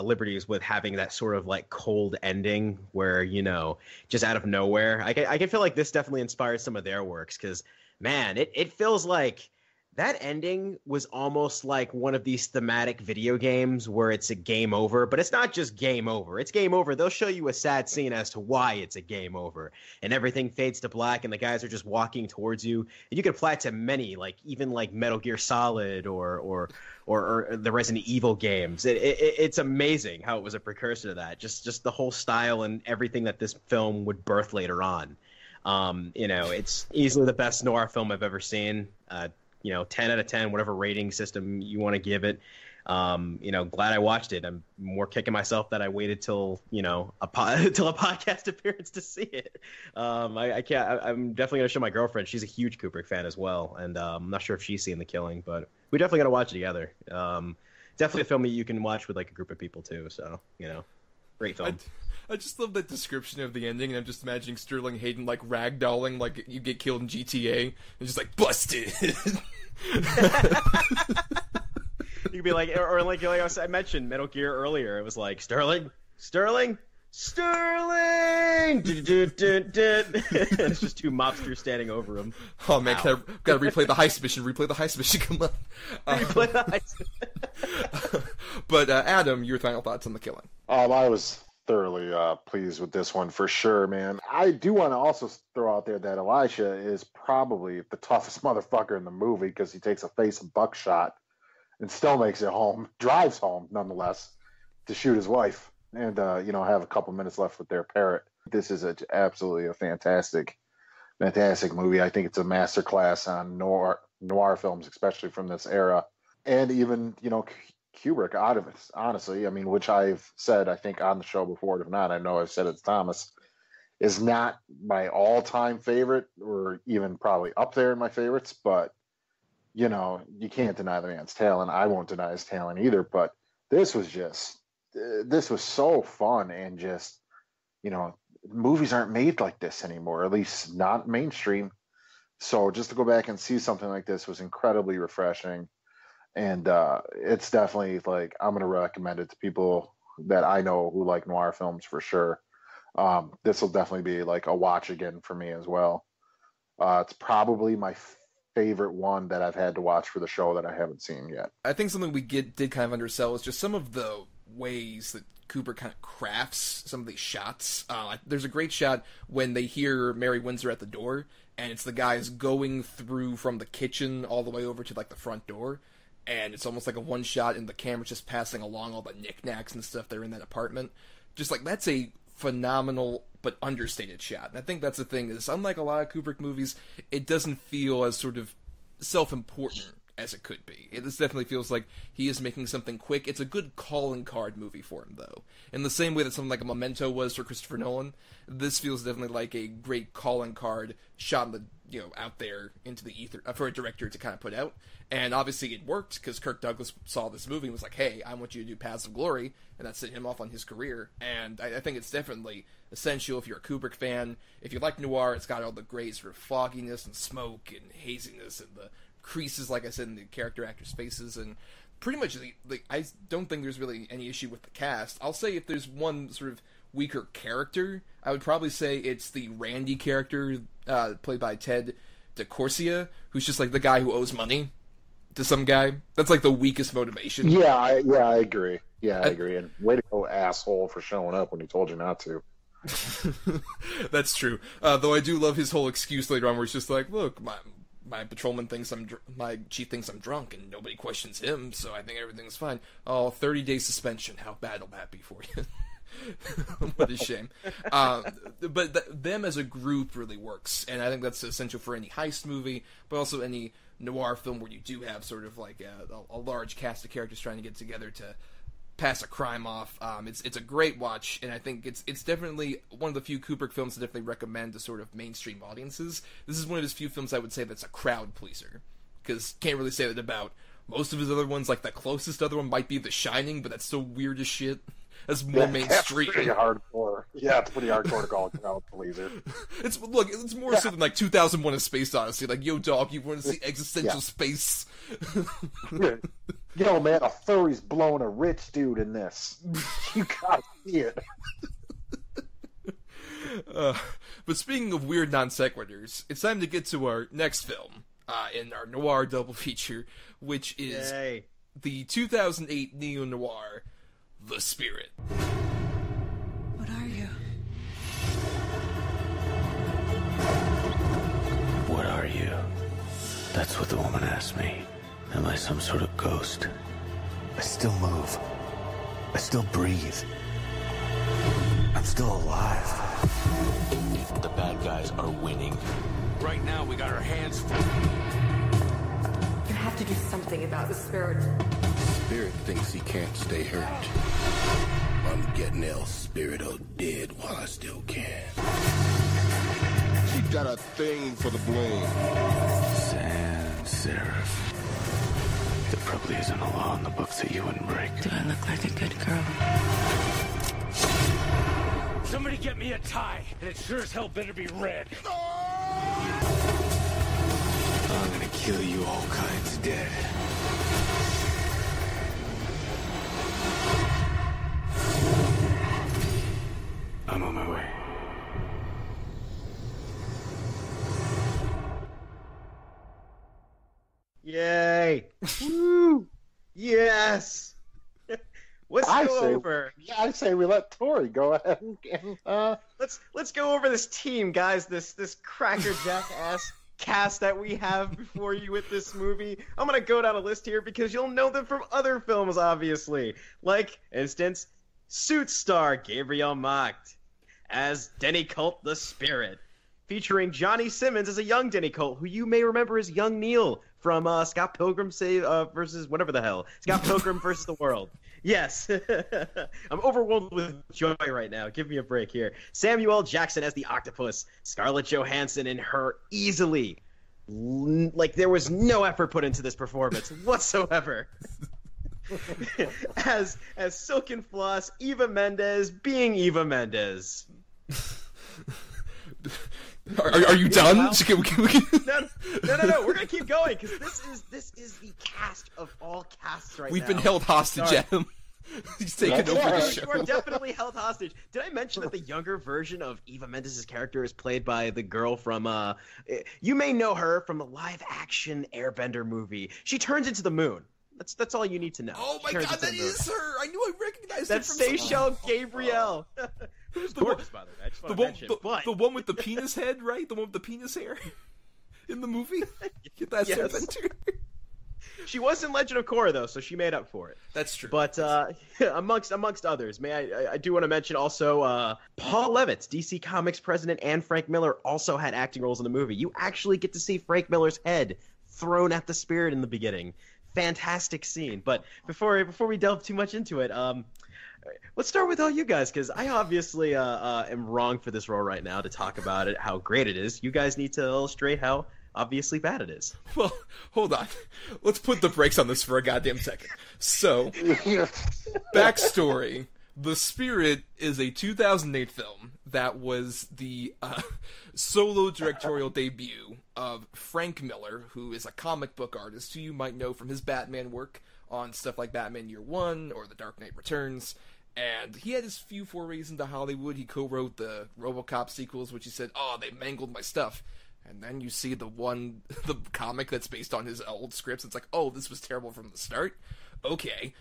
liberties with having that sort of like cold ending where, just out of nowhere. I can feel like this definitely inspired some of their works because, man, it feels like That ending was almost like one of these thematic video games where it's a game over, but it's not just game over. It's game over. They'll show you a sad scene as to why it's a game over, and everything fades to black, and the guys are just walking towards you. And you can apply it to many, like even like Metal Gear Solid or the Resident Evil games. It's amazing how it was a precursor to that. Just the whole style and everything that this film would birth later on. It's easily the best noir film I've ever seen. 10 out of 10, whatever rating system you want to give it. Glad I watched it. I'm more kicking myself that I waited till a podcast appearance to see it. I can't. I'm definitely gonna show my girlfriend. She's a huge Kubrick fan as well, and I'm not sure if she's seen The Killing, but we definitely gotta watch it together. Definitely a film that you can watch with like a group of people too. So great film. I just love that description of the ending, and I'm just imagining Sterling Hayden like ragdolling like you get killed in GTA, and just like busted. You could be like, or like I mentioned Metal Gear earlier. It was like Sterling. And it's just two mobsters standing over him. Oh man, gotta replay the heist mission. Come on. Replay the heist. But Adam, your final thoughts on The Killing? I was thoroughly pleased with this one for sure, man. I do want to also throw out there that Elisha is probably the toughest motherfucker in the movie because he takes a face of buckshot and still makes it home, drives home nonetheless, to shoot his wife and have a couple minutes left with their parrot. This is absolutely a fantastic movie. I think it's a masterclass on noir films, especially from this era, and even Kubrick out of it, honestly. I mean, which I've said, I think, on the show before. If not, I know I've said it to Thomas, is not my all-time favorite, or even probably up there in my favorites, but, you can't deny the man's talent. I won't deny his talent either, but this was so fun, and just, movies aren't made like this anymore, at least not mainstream. So just to go back and see something like this was incredibly refreshing. And it's definitely like, I'm going to recommend it to people that I know who like noir films for sure. This will definitely be like a watch again for me as well. It's probably my favorite one that I've had to watch for the show that I haven't seen yet. I think something we did kind of undersell is just some of the ways that Kubrick kind of crafts some of these shots. There's a great shot when they hear Mary Windsor at the door, and it's the guys going through from the kitchen all the way over to like the front door. And it's almost like a one shot, and the camera's just passing along all the knickknacks and stuff that are in that apartment. Just like, that's a phenomenal but understated shot. And I think that's the thing, is unlike a lot of Kubrick movies, it doesn't feel as sort of self-important as it could be. This definitely feels like he is making something quick. It's a good calling card movie for him, though. In the same way that something like a Memento was for Christopher Nolan, this feels definitely like a great calling card shot in the, out there into the ether for a director to kind of put out. And obviously it worked, because Kirk Douglas saw this movie and was like, hey, I want you to do Paths of Glory, and that set him off on his career. And I think it's definitely essential if you're a Kubrick fan. If you like noir, it's got all the great sort of fogginess and smoke and haziness and the creases, like I said, in the character actors' faces, and pretty much, I don't think there's really any issue with the cast. I'll say if there's one sort of weaker character, I would probably say it's the Randy character, played by Ted DeCorsia, who's just like the guy who owes money to some guy. That's like the weakest motivation. Yeah, I agree. I agree. And way to go, asshole, for showing up when he told you not to. That's true. Though I do love his whole excuse later on, where he's just like, look, my patrolman thinks my chief thinks I'm drunk, and nobody questions him, so I think everything's fine. Oh, 30-day suspension. How bad will that be for you? What a shame. But them as a group really works, and I think that's essential for any heist movie, but also any noir film where you do have sort of like a large cast of characters trying to get together to pass a crime off. It's a great watch, and I think it's definitely one of the few Kubrick films to definitely recommend to sort of mainstream audiences. This is one of his few films I would say that's a crowd pleaser, because can't really say that about most of his other ones. Like, the closest other one might be The Shining, but that's so weird as shit. That's more mainstream. That's pretty hardcore. Yeah, it's pretty hardcore to call it crowd pleaser. It's more so than like 2001: A Space Odyssey. Like, yo, dog, you want to see existential space? Yo, man, a furry's blowing a rich dude in this. You gotta see it. But speaking of weird non sequiturs, it's time to get to our next film. in our noir double feature, which is the 2008 neo-noir, The Spirit. What are you? What are you? That's what the woman asked me. Am I some sort of ghost? I still move. I still breathe. I'm still alive. The bad guys are winning. Right now, we got our hands full. You have to do something about the spirit. Spirit thinks he can't stay hurt. I'm getting El Spirito dead while I still can. She got a thing for the bloom. Sans serif. There probably isn't a law in the books that you wouldn't break. Do I look like a good girl? Somebody get me a tie, and it sure as hell better be red. I'm gonna kill you all kinds dead. I'm on my way. Yay! Woo! Yes! Let's go over. Yeah, I say we let Torrey go ahead and let's go over this team, guys. This crackerjack ass cast that we have before you with this movie. I'm gonna go down a list here because you'll know them from other films, obviously. Like, instance, Suits star Gabriel Macht as Denny Colt the Spirit, featuring Johnny Simmons as a young Denny Colt, who you may remember as young Neil from Scott Pilgrim versus whatever the hell. Scott Pilgrim versus the World. Yes. I'm overwhelmed with joy right now. Give me a break here. Samuel Jackson as the Octopus. Scarlett Johansson in her easily. Like, there was no effort put into this performance whatsoever. as Silken Floss, Eva Mendes being Eva Mendes. Are you done? No. We're gonna keep going because this is the cast of all casts right now. We've been held hostage, Adam. He's taken over the show. You are definitely held hostage. Did I mention that the younger version of Eva Mendes' character is played by the girl from you may know her from the live-action Airbender movie. She turns into the moon. That's all you need to know. Oh my god, that is her! I knew I recognized her. That's Seychelles Gabriel. Who's gorgeous, by the way. I just want to mention. The one with the penis head, right? The one with the penis hair in the movie. Get that Airbender. She was in Legend of Korra though, so she made up for it. That's true. But amongst others, I do want to mention also Paul Levitz, DC Comics president, and Frank Miller also had acting roles in the movie. You actually get to see Frank Miller's head thrown at the Spirit in the beginning. Fantastic scene. But before we delve too much into it, let's start with all you guys, because I obviously am wrong for this role right now to talk about it, how great it is. You guys need to illustrate how obviously bad it is. Well, hold on. Let's put the brakes on this for a goddamn second. So, backstory. The Spirit is a 2008 film that was the solo directorial debut of Frank Miller, who is a comic book artist who you might know from his Batman work on stuff like Batman Year One or The Dark Knight Returns. And he had his few forays into Hollywood. He co-wrote the RoboCop sequels, which he said, "Oh, they mangled my stuff." And then you see the comic that's based on his old scripts. It's like, oh, this was terrible from the start. Okay.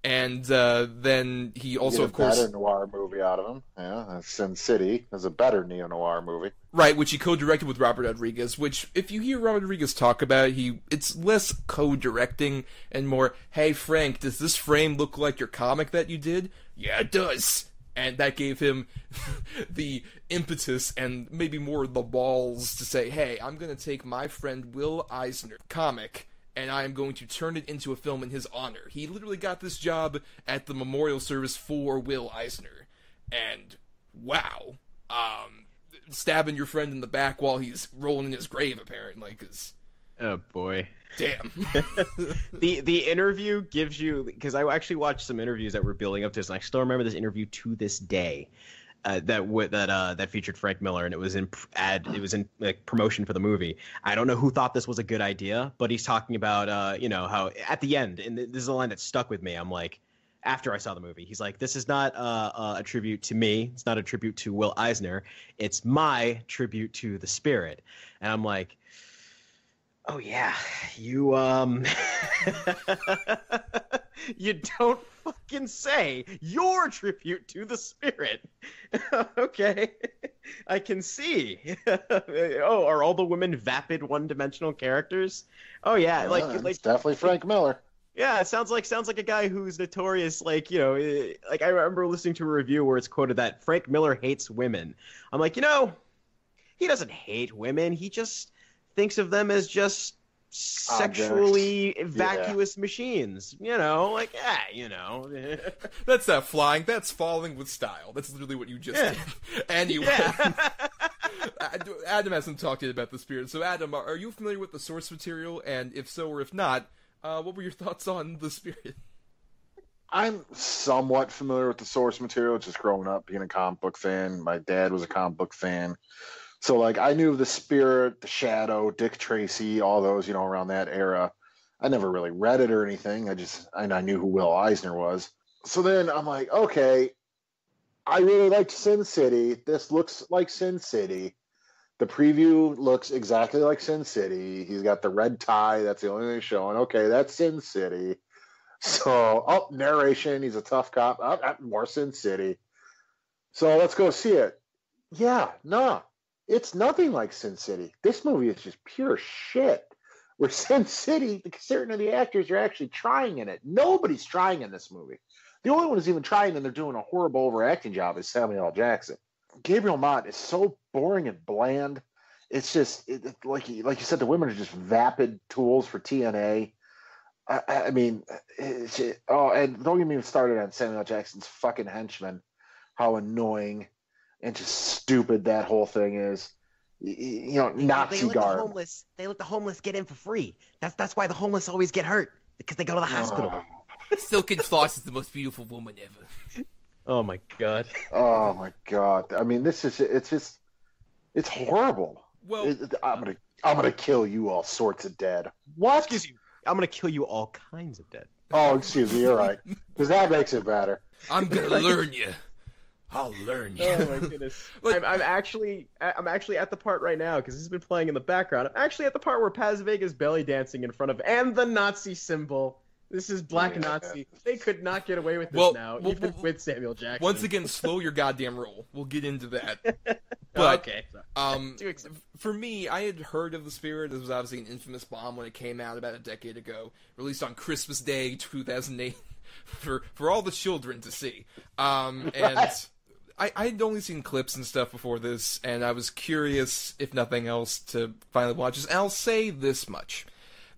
And then he also, of course, a better noir movie out of him. Yeah, Sin City is a better neo-noir movie. Right, which he co-directed with Robert Rodriguez, which, if you hear Robert Rodriguez talk about it, it's less co-directing and more, hey, Frank, does this frame look like your comic that you did? Yeah, it does. And that gave him the impetus and maybe more the balls to say, hey, I'm going to take my friend Will Eisner comic and I am going to turn it into a film in his honor. He literally got this job at the memorial service for Will Eisner. And, wow. Stabbing your friend in the back while he's rolling in his grave, apparently, because... Oh, boy. Damn. The interview gives you... Because I actually watched some interviews that were building up to this, and I still remember this interview to this day. That featured Frank Miller, and it was in like promotion for the movie. I don't know who thought this was a good idea, but he's talking about how at the end, and this is a line that stuck with me. I'm like, after I saw the movie, he's like, this is not a tribute to me. It's not a tribute to Will Eisner. It's my tribute to the Spirit. And I'm like, Oh yeah, you you don't fucking say. Your tribute to the spirit. Okay, I can see. Oh, are all the women vapid, one-dimensional characters? Oh yeah, it's definitely Frank Miller. Yeah, it sounds like a guy who's notorious. Like, you know, like I remember listening to a review where it's quoted that Frank Miller hates women. I'm like, you know, he doesn't hate women. He just thinks of them as just sexually vacuous machines. You know, like, you know. That's not flying. That's falling with style. That's literally what you just did. Anyway. Adam hasn't talked to you about the spirit. So, Adam, are you familiar with the source material? And if so or if not, what were your thoughts on the spirit? I'm somewhat familiar with the source material, just growing up, being a comic book fan. My dad was a comic book fan. So, like, I knew the Spirit, the Shadow, Dick Tracy, all those, you know, around that era. I never really read it or anything. I knew who Will Eisner was. So then I'm like, okay, I really liked Sin City. This looks like Sin City. The preview looks exactly like Sin City. He's got the red tie. That's the only thing showing. Okay, that's Sin City. So, narration. He's a tough cop. More Sin City. So let's go see it. Yeah, no. It's nothing like Sin City. This movie is just pure shit. Where Sin City, certain of the actors are actually trying in it. Nobody's trying in this movie. The only one who's even trying and they're doing a horrible overacting job is Samuel L. Jackson. Gabriel Mott is so boring and bland. It's just like you said, the women are just vapid tools for TNA. I mean, and don't get me started on Samuel L. Jackson's fucking henchmen. How annoying and just stupid that whole thing is. You know, Nazi garb. They let the homeless get in for free. That's why the homeless always get hurt, because they go to the hospital. Silken Floss is the most beautiful woman ever. Oh my god. Oh my god. I mean, it's horrible. Well, I'm gonna kill you all sorts of dead. What? Excuse you. I'm gonna kill you all kinds of dead. Oh, excuse me. You're right. Because that makes it better. I'm gonna learn you. I'll learn you. Oh my goodness. I'm actually at the part right now, because this has been playing in the background. I'm actually at the part where Paz Vega's belly dancing in front of, and the Nazi symbol. This is Black Nazi. They could not get away with this now, even with Samuel Jackson. Once again, slow your goddamn roll. We'll get into that. But, okay. For me, I had heard of The Spirit. This was obviously an infamous bomb when it came out about a decade ago. Released on Christmas Day, 2008, for all the children to see. And I had only seen clips and stuff before this, and I was curious, if nothing else, to finally watch this. And I'll say this much.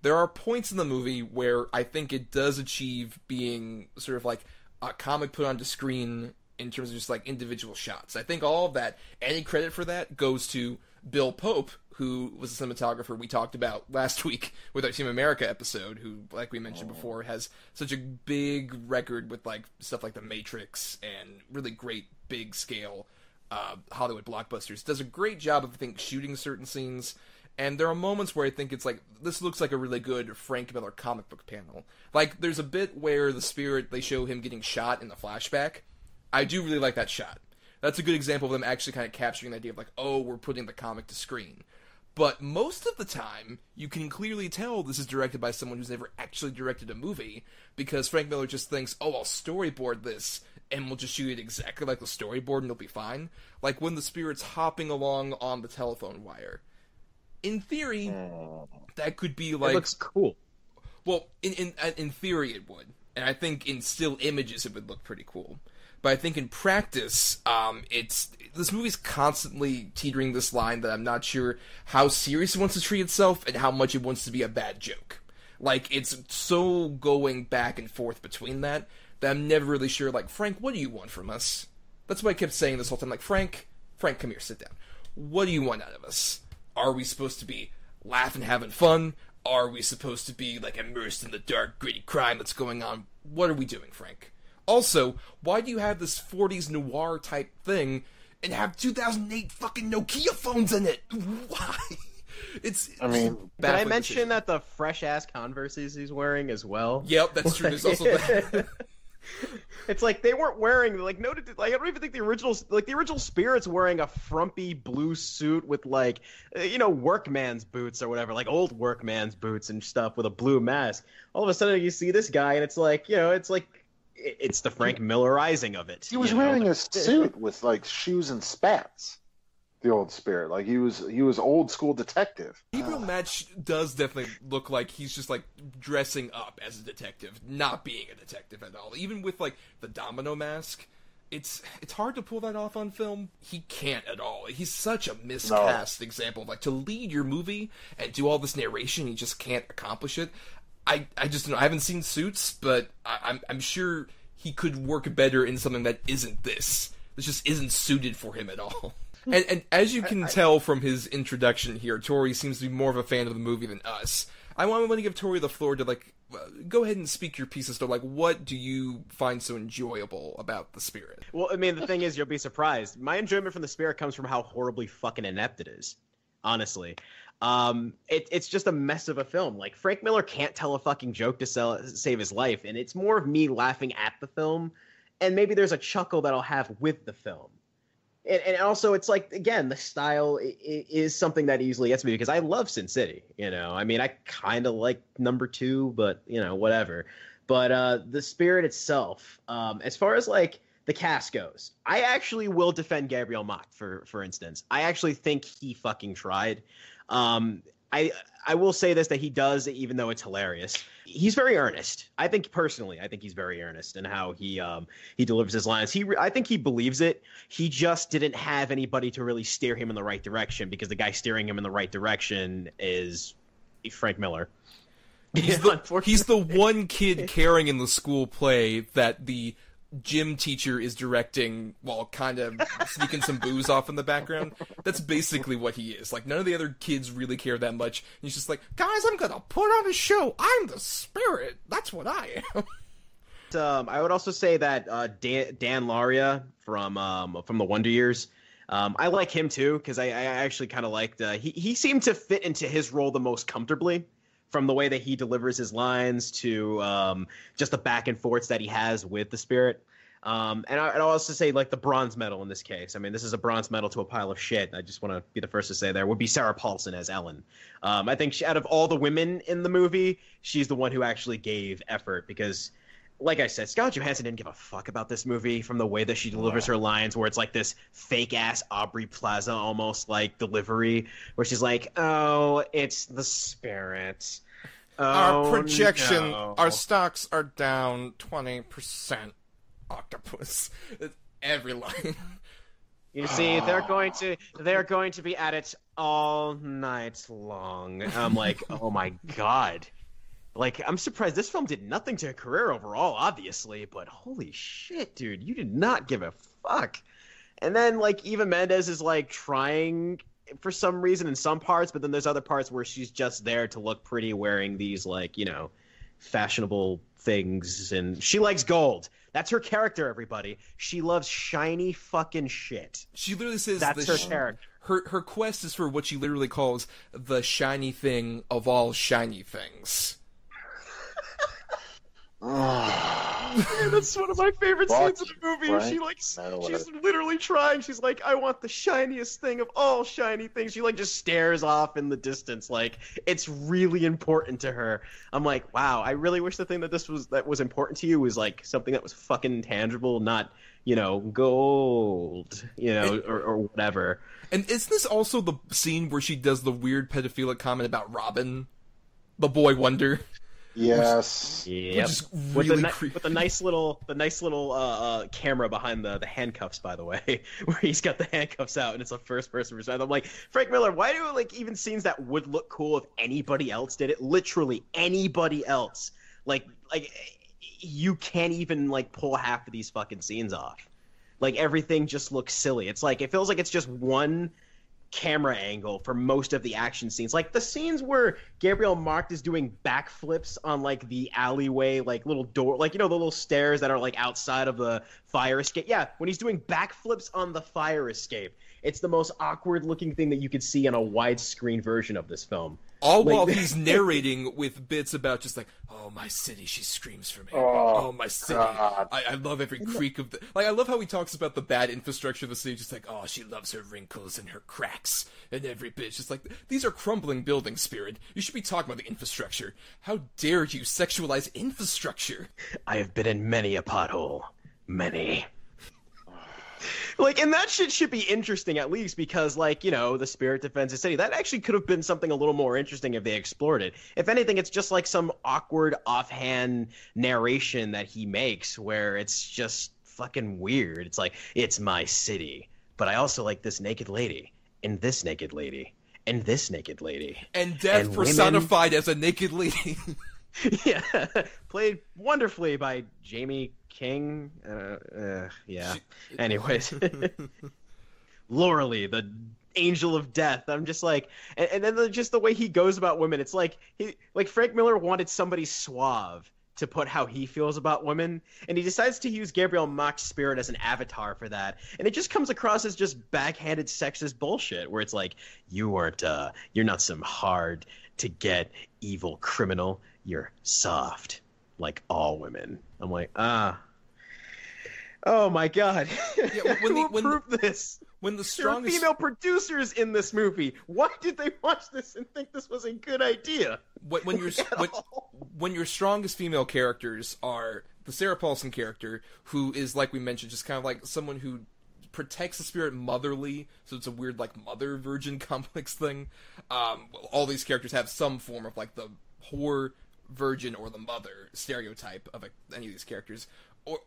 There are points in the movie where I think it does achieve being sort of like a comic put onto screen in terms of just like individual shots. I think all of that, any credit for that goes to Bill Pope, who was the cinematographer we talked about last week with our Team America episode, who, like we mentioned before, has such a big record with like stuff like The Matrix and really great big scale Hollywood blockbusters. Does a great job of, I think, shooting certain scenes. And there are moments where I think it's like, this looks like a really good Frank Miller comic book panel. Like, there's a bit where the Spirit, they show him getting shot in the flashback. I do really like that shot. That's a good example of them actually kind of capturing the idea of like, oh, we're putting the comic to screen. But most of the time, you can clearly tell this is directed by someone who's never actually directed a movie, because Frank Miller just thinks, oh, I'll storyboard this, and we'll just shoot it exactly like the storyboard, and it'll be fine. Like when the Spirit's hopping along on the telephone wire. In theory, that could be like... It looks cool. Well, in theory it would. And I think in still images it would look pretty cool. But I think in practice, this movie's constantly teetering this line that I'm not sure how serious it wants to treat itself and how much it wants to be a bad joke. Like, it's so going back and forth between that I'm never really sure, like, Frank, what do you want from us? That's what I kept saying this whole time. Like, Frank, come here, sit down. What do you want out of us? Are we supposed to be laughing, having fun? Are we supposed to be, like, immersed in the dark, gritty crime that's going on? What are we doing, Frank? Also, why do you have this 40s noir type thing and have 2008 fucking Nokia phones in it? Why? Did I mention that the fresh-ass Converses he's wearing as well? Yep, that's true. There's also that. It's like they weren't wearing like I don't even think the original Spirit's wearing a frumpy blue suit with like workman's boots or whatever, like old workman's boots and stuff with a blue mask. All of a sudden you see this guy and it's like it's the Frank Millerizing of it. He was wearing a suit with like shoes and spats. The old Spirit, like he was old school detective. Gabriel Match does definitely look like he's just like dressing up as a detective, not being a detective at all. Even with like the domino mask, it's hard to pull that off on film. He can't at all. He's such a miscast example of like to lead your movie and do all this narration, he just can't accomplish it. I just don't know. I haven't seen Suits, but I'm sure he could work better in something that isn't this. This just isn't suited for him at all. And as you can tell from his introduction here, Torrey seems to be more of a fan of the movie than us. I want to give Torrey the floor to go ahead and speak your piece of stuff. Like, what do you find so enjoyable about The Spirit? Well, I mean, the thing is, you'll be surprised. My enjoyment from The Spirit comes from how horribly fucking inept it is. Honestly, it's just a mess of a film. Like Frank Miller can't tell a fucking joke to save his life, and it's more of me laughing at the film, and maybe there's a chuckle that I'll have with the film. And also, it's like, again, the style is something that easily gets me because I love Sin City. I mean, I kind of like number 2, but, whatever. But The Spirit itself, as far as, like, the cast goes, I actually will defend Gabriel Macht, for instance. I actually think he fucking tried. I will say this, that he does, even though it's hilarious. He's very earnest. I think he's very earnest in how he delivers his lines. I think he believes it. He just didn't have anybody to really steer him in the right direction because the guy steering him in the right direction is Frank Miller. He's the one kid carrying in the school play that the gym teacher is directing while kind of sneaking some booze off in the background. That's basically what he is. Like, none of the other kids really care that much. And he's just like, guys, I'm gonna put on a show. I'm the Spirit. That's what I am. I would also say that Dan Lauria from the Wonder Years, I like him too, because I actually kind of liked he seemed to fit into his role the most comfortably, from the way that he delivers his lines to just the back and forths that he has with the Spirit. And I'd also say, like, the bronze medal in this case. I mean, this is a bronze medal to a pile of shit. I just want to be the first to say there would be Sarah Paulson as Ellen. I think out of all the women in the movie, she's the one who actually gave effort because, like I said, Scarlett Johansson didn't give a fuck about this movie from the way that she delivers her lines, where it's like this fake-ass Aubrey Plaza almost like delivery, where she's like, oh, it's the Spirit. Our projection, our stocks are down 20%. Octopus. Every line. You see, they're going to be at it all night long. I'm like, oh my god. Like, I'm surprised this film did nothing to her career overall, obviously, but holy shit, dude, you did not give a fuck. And then, like, Eva Mendes is, like, trying for some reason in some parts, but then there's other parts where she's just there to look pretty wearing these, like, fashionable things, and she likes gold. That's her character, everybody. She loves shiny fucking shit. She literally says that's her character. Her quest is for what she literally calls the shiny thing of all shiny things. That's one of my favorite scenes in the movie. Right? She's literally trying. She's like, I want the shiniest thing of all shiny things. She like just stares off in the distance. Like, it's really important to her. I'm like, wow, I really wish the thing that was important to you was like something that was fucking tangible, not, gold, or whatever. And isn't this also the scene where she does the weird pedophilic comment about Robin, the boy wonder? Yes. Yep. Really with the nice little camera behind the handcuffs, by the way, where he's got the handcuffs out and it's a first person perspective. I'm like, Frank Miller, why do even scenes that would look cool if anybody else did it? Literally anybody else. Like you can't even pull half of these fucking scenes off. Like everything just looks silly. It feels like it's just one camera angle for most of the action scenes. Like the scenes where Gabriel Macht is doing backflips on the alleyway, little door, the little stairs that are outside of the fire escape. Yeah, when he's doing backflips on the fire escape, it's the most awkward looking thing that you could see in a widescreen version of this film. All while he's narrating with bits about just like, oh, my city, she screams for me. Oh my city. I love every creak of the... Like, I love how he talks about the bad infrastructure of the city, just like, oh, she loves her wrinkles and her cracks and every bit. Just like, these are crumbling buildings, Spirit. You should be talking about the infrastructure. How dare you sexualize infrastructure? I have been in many a pothole. Many. Like, and that shit should be interesting at least because, like, you know, the Spirit defends the city. That actually could have been something a little more interesting if they explored it. If anything, it's just like some awkward offhand narration that he makes where it's just fucking weird. It's like, it's my city, but I also like this naked lady, and this naked lady, and this naked lady. And death and personified women... as a naked lady. Yeah, played wonderfully by Jamie King. Yeah. Anyways, Laura Lee, the angel of death. I'm just like, and then just the way he goes about women. It's like Frank Miller wanted somebody suave to put how he feels about women, and he decides to use Gabrielle Mock's Spirit as an avatar for that, and it just comes across as just backhanded sexist bullshit. Where it's like, you're not some hard to get evil criminal. You're soft, like all women. I'm like, oh my god. Yeah, Who approved this? When the strongest... There are female producers in this movie. Why did they watch this and think this was a good idea? When your strongest female characters are the Sarah Paulson character, who is, like we mentioned, just kind of like someone who protects the Spirit motherly, so it's a weird, like, mother virgin complex thing. All these characters have some form of, like, the whore, virgin, or the mother stereotype of any of these characters.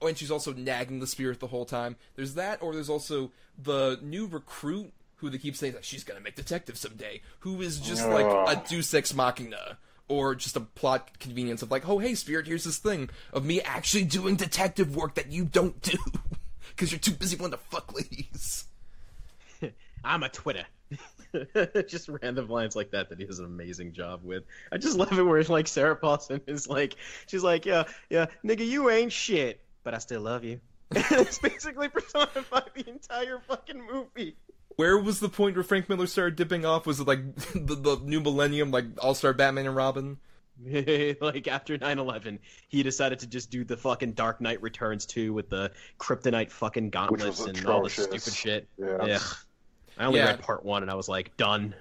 And she's also nagging the Spirit the whole time. There's that, or there's also the new recruit who they keep saying, like, she's gonna make detective someday, who is just like a deus ex machina, or just a plot convenience of like, oh, hey, Spirit, here's this thing of me actually doing detective work that you don't do, because you're too busy wanting to fuck ladies. I'm a Twitter. Just random lines like that he does an amazing job with. I just love it where it's like Sarah Paulson is like, she's like, yeah, nigga, you ain't shit, but I still love you. It's basically personified the entire fucking movie. Where was the point where Frank Miller started dipping off? Was it like the new millennium, like All-Star Batman and Robin? Like after 9/11, he decided to just do the fucking Dark Knight Returns 2 with the kryptonite fucking gauntlets and all this stupid shit. Yeah. I only read part 1 and I was like, done.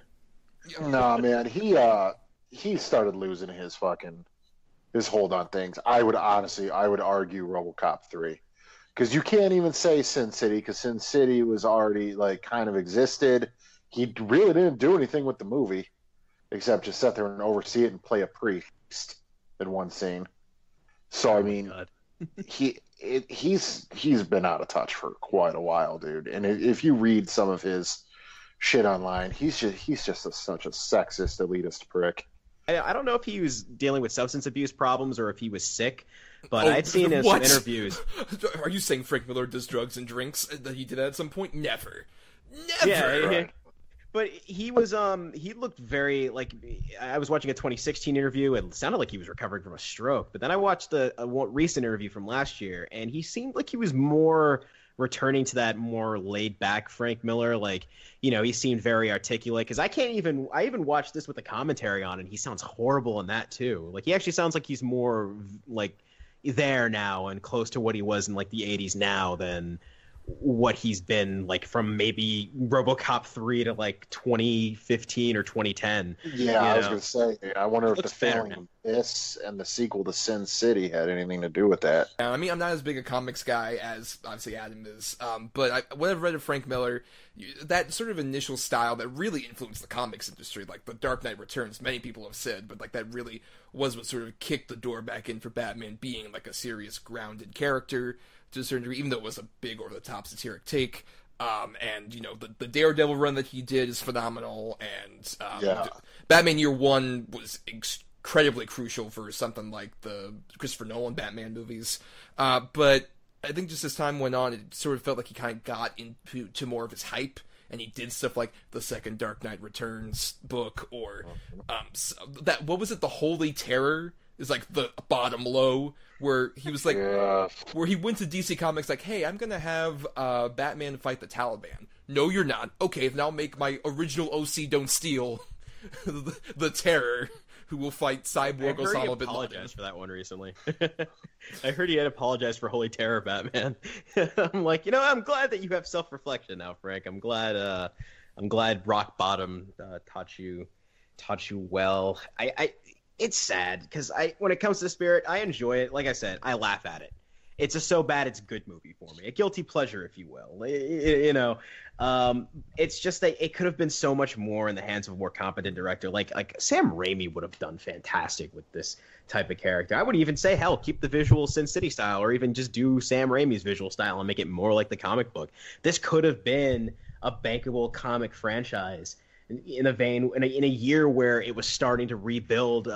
Nah, man, he started losing his hold on things. I would argue RoboCop 3. Because you can't even say Sin City, because Sin City was already, like, kind of existed. He really didn't do anything with the movie, except just sit there and oversee it and play a priest in one scene. So, I mean, he's been out of touch for quite a while, dude. And if you read some of his shit online, he's just such a sexist, elitist prick. I don't know if he was dealing with substance abuse problems or if he was sick, but I'd seen in some interviews. Are you saying Frank Miller does drugs and drinks? That he did that at some point? Never. Yeah, right. But he was he looked very like, I was watching a 2016 interview and it sounded like he was recovering from a stroke, but then I watched a recent interview from last year and he seemed like he was more returning to that more laid back Frank Miller. Like, you know, he seemed very articulate, because I even watched this with the commentary on and he sounds horrible in that too. Like, he actually sounds like he's more like there now and close to what he was in like the 80s now than what he's been like from maybe RoboCop 3 to like 2015 or 2010. Yeah, I was going to say, I wonder if the failing of this and the sequel to Sin City had anything to do with that. Yeah, I mean, I'm not as big a comics guy as obviously Adam is, but what I've read of Frank Miller, that sort of initial style that really influenced the comics industry, like The Dark Knight Returns, many people have said, but like that really was what sort of kicked the door back in for Batman being like a serious, grounded character to a certain degree, even though it was a big over-the-top satiric take. And, you know, the Daredevil run that he did is phenomenal, and Batman Year One was incredibly crucial for something like the Christopher Nolan Batman movies. But I think just as time went on, it sort of felt like he kind of got into more of his hype, and he did stuff like the second Dark Knight Returns book, or what was it, The Holy Terror? Is like the bottom low, where he was like, where he went to DC Comics like, hey, I'm gonna have Batman fight the Taliban. No, you're not. Okay, then I'll make my original OC Don't Steal the Terror, who will fight Cyborg Osama bin Laden. I apologized for that one recently. I heard he had apologized for Holy Terror, Batman. I'm like, I'm glad that you have self-reflection now, Frank. I'm glad Rock Bottom taught you well. It's sad because when it comes to Spirit, I enjoy it. Like I said, I laugh at it. It's a so bad it's good movie for me, a guilty pleasure, if you will. It's just that it could have been so much more in the hands of a more competent director. Like Sam Raimi would have done fantastic with this type of character. I would even say, hell, keep the visual Sin City style, or even just do Sam Raimi's visual style and make it more like the comic book. This could have been a bankable comic franchise in a year where it was starting to rebuild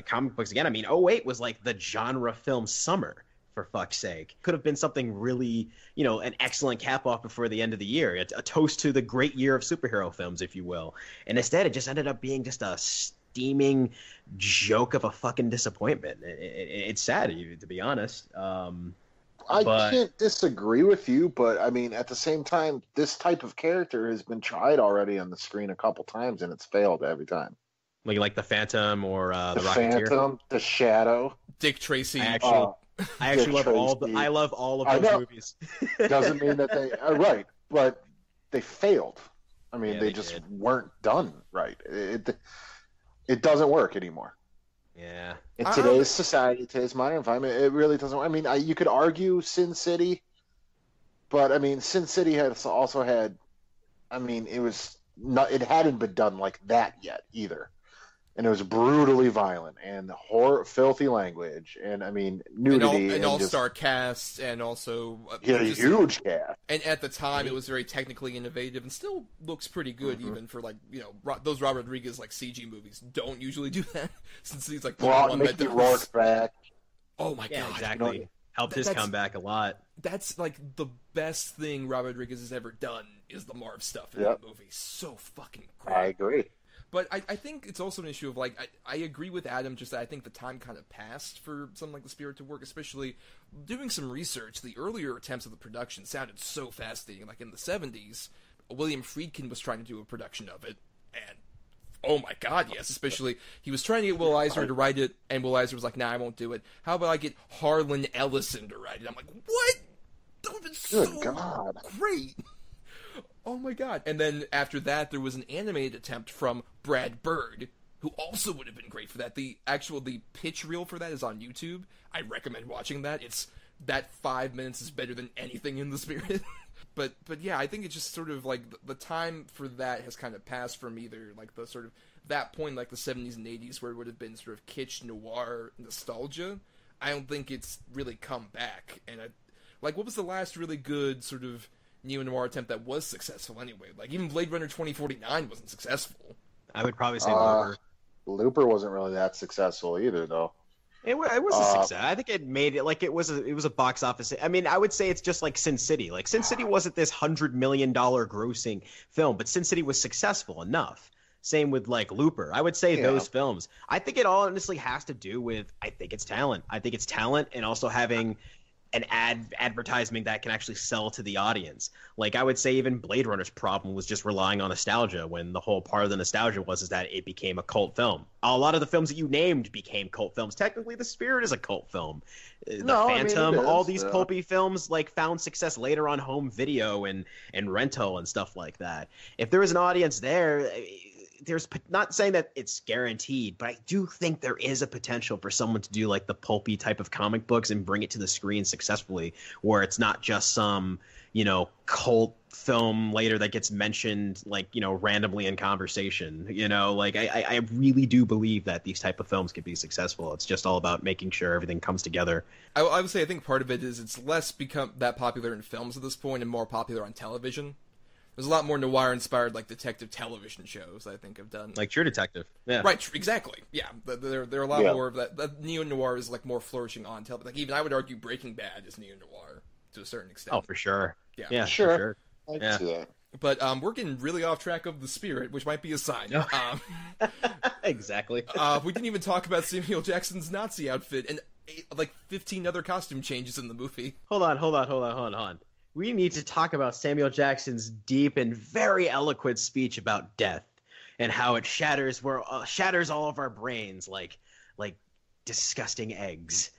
comic books again. I mean, 2008 was like the genre film summer, for fuck's sake. Could have been something really, an excellent cap off before the end of the year, a toast to the great year of superhero films, if you will. And instead, it just ended up being just a steaming joke of a fucking disappointment. It's sad, to be honest. I can't disagree with you, but I mean, at the same time, this type of character has been tried already on the screen a couple times, and it's failed every time. Like the Phantom or the Rocketeer? Phantom, the Shadow, Dick Tracy. I actually love all of those movies. Doesn't mean that they are right, but they failed. I mean, they just weren't done right. It doesn't work anymore. Yeah. In today's society, today's modern environment, it really doesn't. I mean, you could argue Sin City, but I mean, Sin City also had. I mean, it hadn't been done like that yet either. And it was brutally violent and filthy language, and I mean nudity, and all-star cast, and also a huge cast. And at the time, it was very technically innovative, and still looks pretty good, even for those Robert Rodriguez CG movies don't usually do that. Since he's like the one that does. Rourke back. Oh my god! Exactly. Helped his comeback a lot. That's like the best thing Robert Rodriguez has ever done is the Marv stuff in that movie. So fucking great. I agree. But I think it's also an issue of, I agree with Adam, just that I think the time kind of passed for something like The Spirit to work, especially doing some research. The earlier attempts of the production sounded so fascinating. Like, in the 70s, William Friedkin was trying to do a production of it, and, oh my god, yes, especially, he was trying to get Will Eisner to write it, and Will Eisner was like, nah, I won't do it. How about I get Harlan Ellison to write it? I'm like, what? That would have been so great! Oh my god. And then after that, there was an animated attempt from Brad Bird, who also would have been great for that. The pitch reel for that is on YouTube. I recommend watching that. That 5 minutes is better than anything in The Spirit. but yeah, I think it's just sort of like the time for that has kind of passed from either like the sort of that point, like the 70s and 80s, where it would have been sort of kitsch noir nostalgia. I don't think it's really come back. And what was the last really good sort of neo-noir attempt that was successful anyway? Like, even Blade Runner 2049 wasn't successful. I would probably say Looper. Looper wasn't really that successful either, though. It was a success. I think it made it, like, it was a box office. I mean, I would say it's just like Sin City. Like, Sin City wasn't this $100 million grossing film, but Sin City was successful enough. Same with, like, Looper. I would say those films. I think it all honestly has to do with, I think it's talent. I think it's talent, and also having an advertisement that can actually sell to the audience. Like, I would say even Blade Runner's problem was just relying on nostalgia, when the whole part of the nostalgia was that it became a cult film. A lot of the films that you named became cult films. Technically, The Spirit is a cult film. Phantom, all these pulpy films found success later on home video and rental and stuff like that. If there was an audience there, there's not saying that it's guaranteed, but I do think there is a potential for someone to do like the pulpy type of comic books and bring it to the screen successfully, where it's not just some, cult film later that gets mentioned randomly in conversation. I really do believe that these type of films can be successful. It's just all about making sure everything comes together. I would say I think part of it is it's less become that popular in films at this point and more popular on television. There's a lot more noir-inspired, detective television shows I think have done. Like True Detective. Yeah. Right, exactly. Yeah, there are a lot more of that. That neo-noir is, more flourishing on television. Like, even I would argue Breaking Bad is neo-noir to a certain extent. Oh, for sure. Yeah, sure. I can see that. But we're getting really off track of The Spirit, which might be a sign. Exactly. We didn't even talk about Samuel Jackson's Nazi outfit and, 15 other costume changes in the movie. Hold on. We need to talk about Samuel Jackson's deep and very eloquent speech about death. and how it shatters all of our brains like disgusting eggs.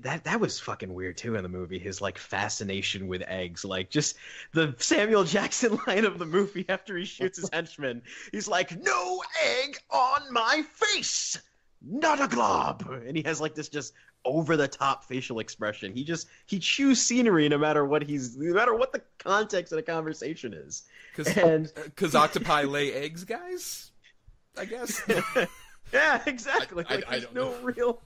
That was fucking weird too in the movie. His like fascination with eggs, like just the Samuel Jackson line of the movie after he shoots his henchman. He's like, "No egg on my face, not a glob," and he has like this just over the top facial expression. He chews scenery no matter what the context of the conversation is. Because octopi lay eggs, guys. I guess. Yeah, exactly. I don't know. Real.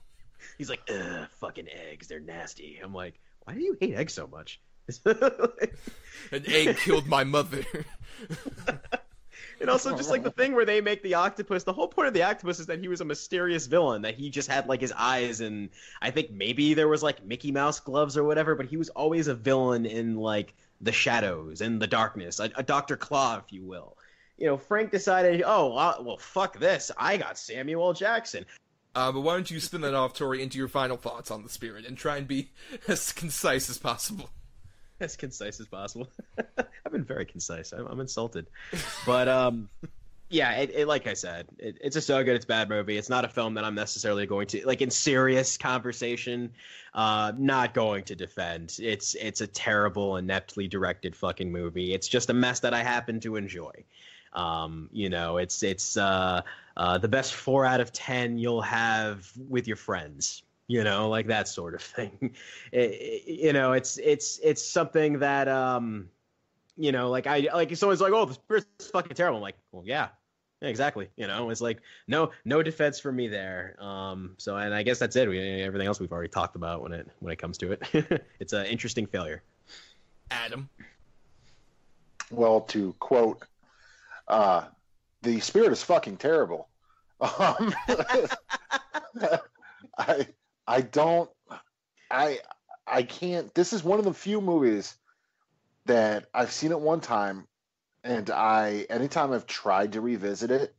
He's like, ugh, fucking eggs, they're nasty. I'm like, why do you hate eggs so much? An egg killed my mother. And also just like the thing where they make the octopus, the whole point of the octopus is that he was a mysterious villain, that he just had like his eyes, and I think maybe there was like Mickey Mouse gloves or whatever, but he was always a villain in like the shadows and the darkness, a Dr. Claw, if you will. You know, Frank decided, well, fuck this, I got Samuel L. Jackson. But why don't you spin that off, Torrey, into your final thoughts on The Spirit, and try and be as concise as possible. As concise as possible. I've been very concise. I'm insulted. But, yeah, it like I said, it's a so good, it's bad movie. It's not a film that I'm necessarily going to, like, in serious conversation, not going to defend. It's a terrible, ineptly directed fucking movie. It's just a mess that I happen to enjoy. You know, it's the best 4 out of 10 you'll have with your friends, you know, like that sort of thing. You know, it's something that, you know, like someone's like, oh, the Spirit's fucking terrible. I'm like, well, yeah, exactly. You know, it's like, no defense for me there. So, and I guess that's it. Everything else we've already talked about when it comes to it. It's an interesting failure. Adam. Well, to quote, the Spirit is fucking terrible. I can't. This is one of the few movies that I've seen it one time, and anytime I've tried to revisit it,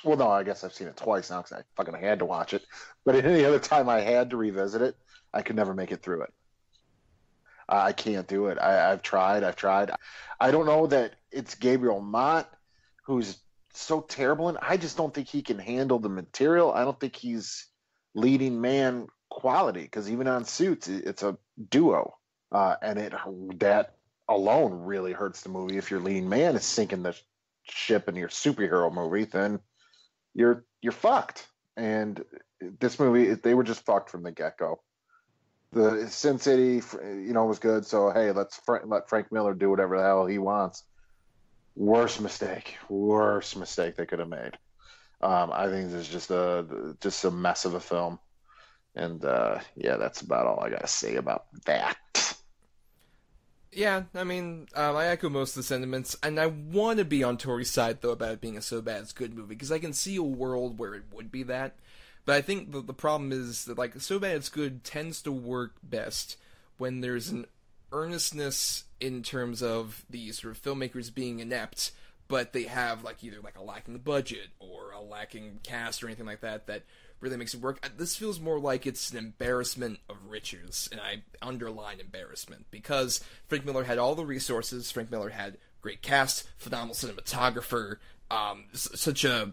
well, no, I guess I've seen it twice now because I fucking had to watch it. But any other time I had to revisit it, I could never make it through it. I can't do it. I've tried. I don't know that it's Gabriel Mott who's so terrible, and I just don't think he can handle the material. I don't think he's leading man quality, because even on Suits, it's a duo, and that alone really hurts the movie. If your leading man is sinking the ship in your superhero movie, then you're fucked. And this movie, they were just fucked from the get-go. The Sin City, you know, was good, so hey, let Frank Miller do whatever the hell he wants. Worst mistake they could have made. I think this is just a mess of a film, and yeah, that's about all I gotta say about that. Yeah, I mean, I echo most of the sentiments, and I want to be on Torrey's side though about it being a so bad it's good movie, because I can see a world where it would be that. But I think the problem is that, like, So Bad It's Good tends to work best when there's an earnestness in terms of these sort of filmmakers being inept, but they have, like, either, like, a lacking budget or a lacking cast or anything like that that really makes it work. This feels more like it's an embarrassment of riches, and I underline embarrassment, because Frank Miller had all the resources. Frank Miller had great cast, phenomenal cinematographer, such a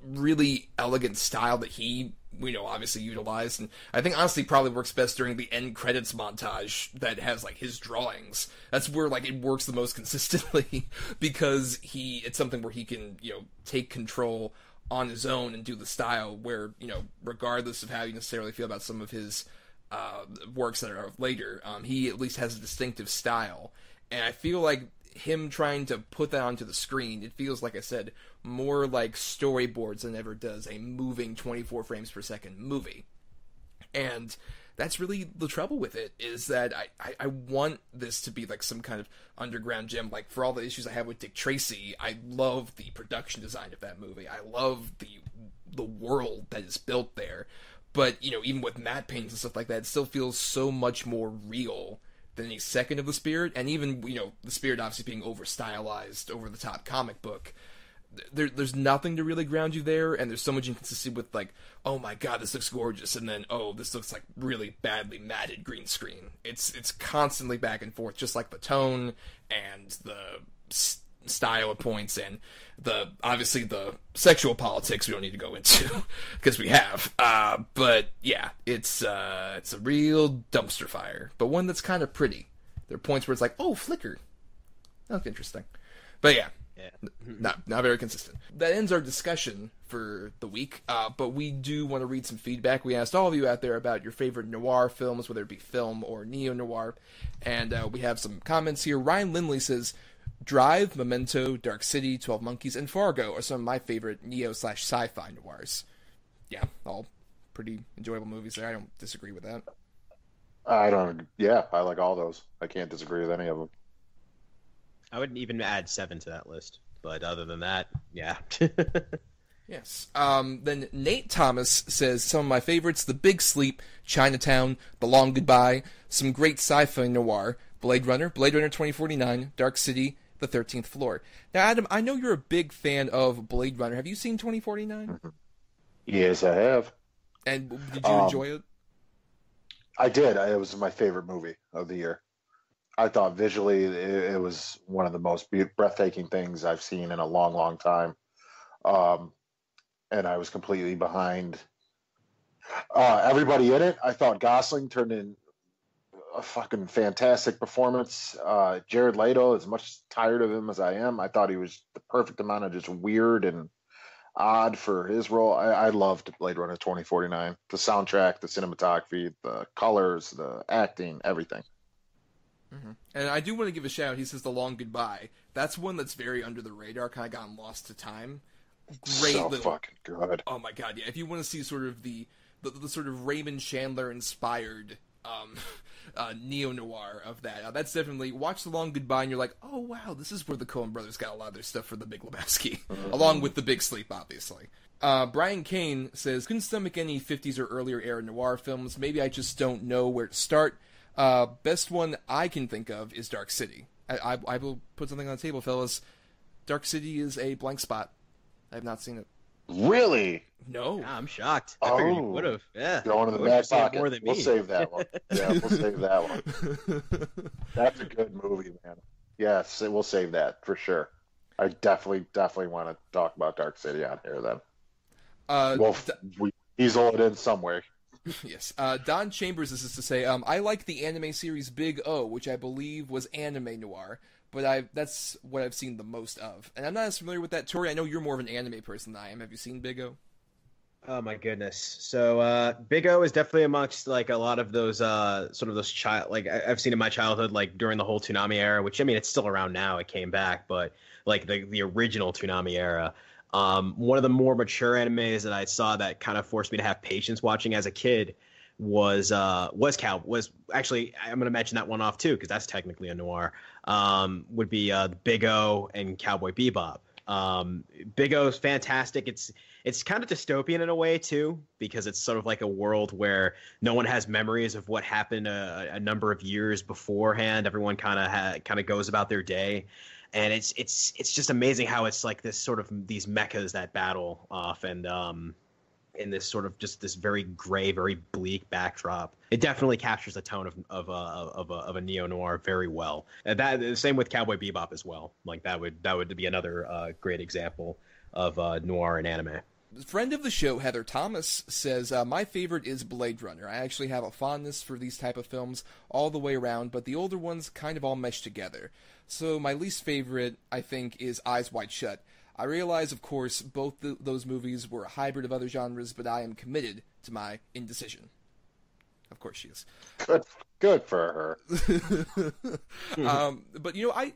really elegant style that he, you know, obviously utilized, and I think honestly probably works best during the end credits montage that has like his drawings. That's where like it works the most consistently, because it's something where he can, you know, take control on his own and do the style where, you know, regardless of how you necessarily feel about some of his works that are later, he at least has a distinctive style, and I feel like him trying to put that onto the screen, it feels, like I said, more like storyboards than ever does a moving 24 frames per second movie. And that's really the trouble with it, is that I want this to be like some kind of underground gem. Like, for all the issues I have with Dick Tracy, I love the production design of that movie. I love the world that is built there. But, you know, even with matte paintings and stuff like that, it still feels so much more real than any second of The Spirit, and even, you know, The Spirit obviously being over-stylized, over-the-top comic book, there's nothing to really ground you there, and there's so much inconsistency with, like, oh my god, this looks gorgeous, and then, oh, this looks like really badly matted green screen. It's constantly back and forth, just like the tone and the style at points, and obviously the sexual politics we don't need to go into because we have. But yeah, it's a real dumpster fire, but one that's kind of pretty. There are points where it's like, oh, flicker. That's interesting. But yeah. Not very consistent. That ends our discussion for the week, but we do want to read some feedback. We asked all of you out there about your favorite noir films, whether it be film or neo-noir, and we have some comments here. Ryan Lindley says, Drive, Memento, Dark City, 12 Monkeys, and Fargo are some of my favorite neo/sci-fi noirs. Yeah, all pretty enjoyable movies there. I don't disagree with that. I like all those. I can't disagree with any of them. I would even add 7 to that list, but other than that, yeah. Yes. Then Nate Thomas says, some of my favorites, The Big Sleep, Chinatown, The Long Goodbye, some great sci-fi noir, Blade Runner 2049, Dark City, The 13th Floor. Now, Adam, I know you're a big fan of Blade Runner. Have you seen 2049? Yes, I have. And did you enjoy it? I did. It was my favorite movie of the year. I thought visually it was one of the most breathtaking things I've seen in a long, long time. And I was completely behind everybody in it. I thought Gosling turned in a fucking fantastic performance. Jared Leto, as much tired of him as I am, I thought he was the perfect amount of just weird and odd for his role. I loved Blade Runner 2049. The soundtrack, the cinematography, the colors, the acting, everything. Mm-hmm. And I do want to give a shout out. He says The Long Goodbye. That's one that's very under the radar, kind of gotten lost to time. Great so little... fucking good. Oh my god, yeah. If you want to see sort of the sort of Raymond Chandler inspired neo-noir of that, that's definitely, watch The Long Goodbye and you're like, oh wow, this is where the Coen brothers got a lot of their stuff for The Big Lebowski. Along with The Big Sleep, obviously. Brian Kane says, couldn't stomach any 50s or earlier era noir films. Maybe I just don't know where to start. Best one I can think of is Dark City. I will put something on the table, fellas. Dark City is a blank spot. I have not seen it. Really? No. Yeah, I'm shocked. I figured you would have. Yeah. Going to the back pocket. We'll save that one. Yeah, we'll save that one. That's a good movie, man. Yes, we'll save that for sure. I definitely want to talk about Dark City on here then. He's all in somewhere. Yes. Don Chambers is to say, I like the anime series Big O, which I believe was anime noir, but that's what I've seen the most of. And I'm not as familiar with that. Tori, I know you're more of an anime person than I am. Have you seen Big O? Oh my goodness. So Big O is definitely amongst like a lot of those sort of those I've seen in my childhood, like during the whole Toonami era, which I mean it's still around now, it came back, but like the original Toonami era. One of the more mature animes that I saw that kind of forced me to have patience watching as a kid was actually, I'm going to mention that one off too, because that's technically a noir, would be Big O and Cowboy Bebop. Big O is fantastic. It's kind of dystopian in a way too, because it's sort of like a world where no one has memories of what happened a number of years beforehand. Everyone kind of goes about their day. And it's just amazing how it's like this sort of these mechas that battle off, and in this sort of just this very gray, very bleak backdrop. It definitely captures the tone of a neo noir very well. And that the same with Cowboy Bebop as well. Like that would be another great example of noir in anime. Friend of the show, Heather Thomas, says, my favorite is Blade Runner. I actually have a fondness for these type of films all the way around, but the older ones kind of all mesh together. So my least favorite, I think, is Eyes Wide Shut. I realize, of course, both those movies were a hybrid of other genres, but I am committed to my indecision. Of course she is. Good for her. But, you know,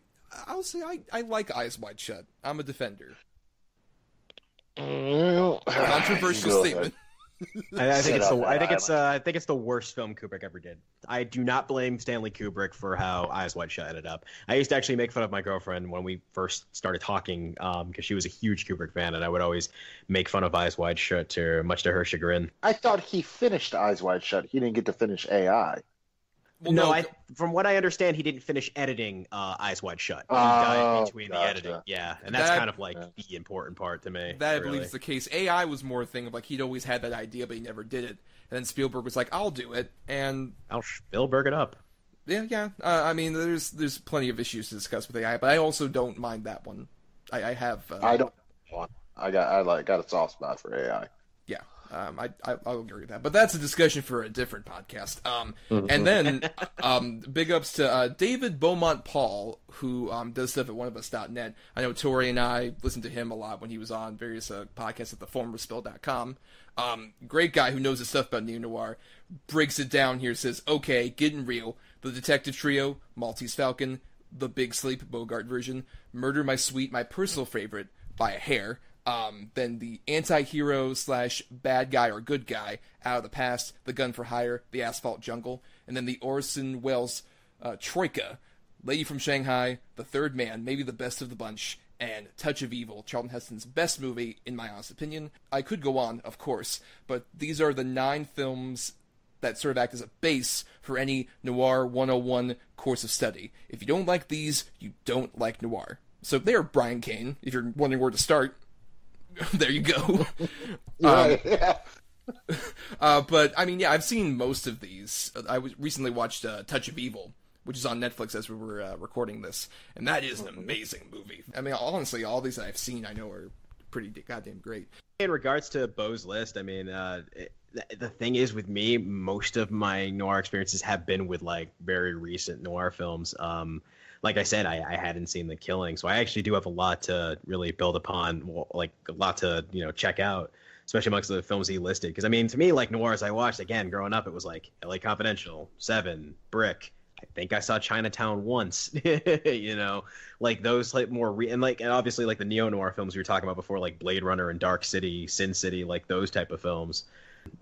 I'll say I like Eyes Wide Shut. I'm a defender. Controversial statement. I think it's the worst film Kubrick ever did. I do not blame Stanley Kubrick for how Eyes Wide Shut ended up. I used to actually make fun of my girlfriend when we first started talking, because she was a huge Kubrick fan, and I would always make fun of Eyes Wide Shut, much to her chagrin. I thought he finished Eyes Wide Shut. He didn't get to finish AI. Well, no, from what I understand, he didn't finish editing Eyes Wide Shut. He died between the editing. Yeah, and that's kind of like the important part to me. That I believe is the case. AI was more a thing of like he'd always had that idea, but he never did it. And then Spielberg was like, I'll do it. And I'll Spielberg it up. Yeah. I mean, there's plenty of issues to discuss with AI, but I also don't mind that one. I have. I don't. I got a soft spot for AI. Yeah, I'll agree with that. But that's a discussion for a different podcast. And then big ups to David Beaumont Paul, who does stuff at oneofus.net. I know Torrey and I listened to him a lot when he was on various podcasts at theformerspill.com. Great guy who knows his stuff about neo-noir. Breaks it down here, says, okay, getting real. The Detective Trio, Maltese Falcon, The Big Sleep, Bogart version, Murder My Sweet, my personal favorite, by a hair. Then the anti-hero / bad guy or good guy, Out of the Past, The Gun for Hire, The Asphalt Jungle, and then the Orson Welles Troika, Lady from Shanghai, The Third Man, maybe the best of the bunch, and Touch of Evil, Charlton Heston's best movie, in my honest opinion. I could go on, of course, but these are the 9 films that sort of act as a base for any Noir 101 course of study. If you don't like these, you don't like noir. So there, Brian Kane, if you're wondering where to start, there you go. But, I mean, yeah, I've seen most of these. I recently watched Touch of Evil, which is on Netflix as we were recording this, and that is an amazing movie. I mean, honestly, all these that I've seen I know are pretty goddamn great. In regards to Beau's list, I mean, the thing is with me, most of my noir experiences have been with, like, very recent noir films. Like I said, I hadn't seen The Killing, so I actually do have a lot to really build upon, like a lot to, check out, especially amongst the films he listed. Because, I mean, to me, like, noirs I watched, again, growing up, it was like L.A. Confidential, Seven, Brick. I think I saw Chinatown once, like those like more and obviously like the neo-noir films we were talking about before, like Blade Runner and Dark City, Sin City, like those type of films.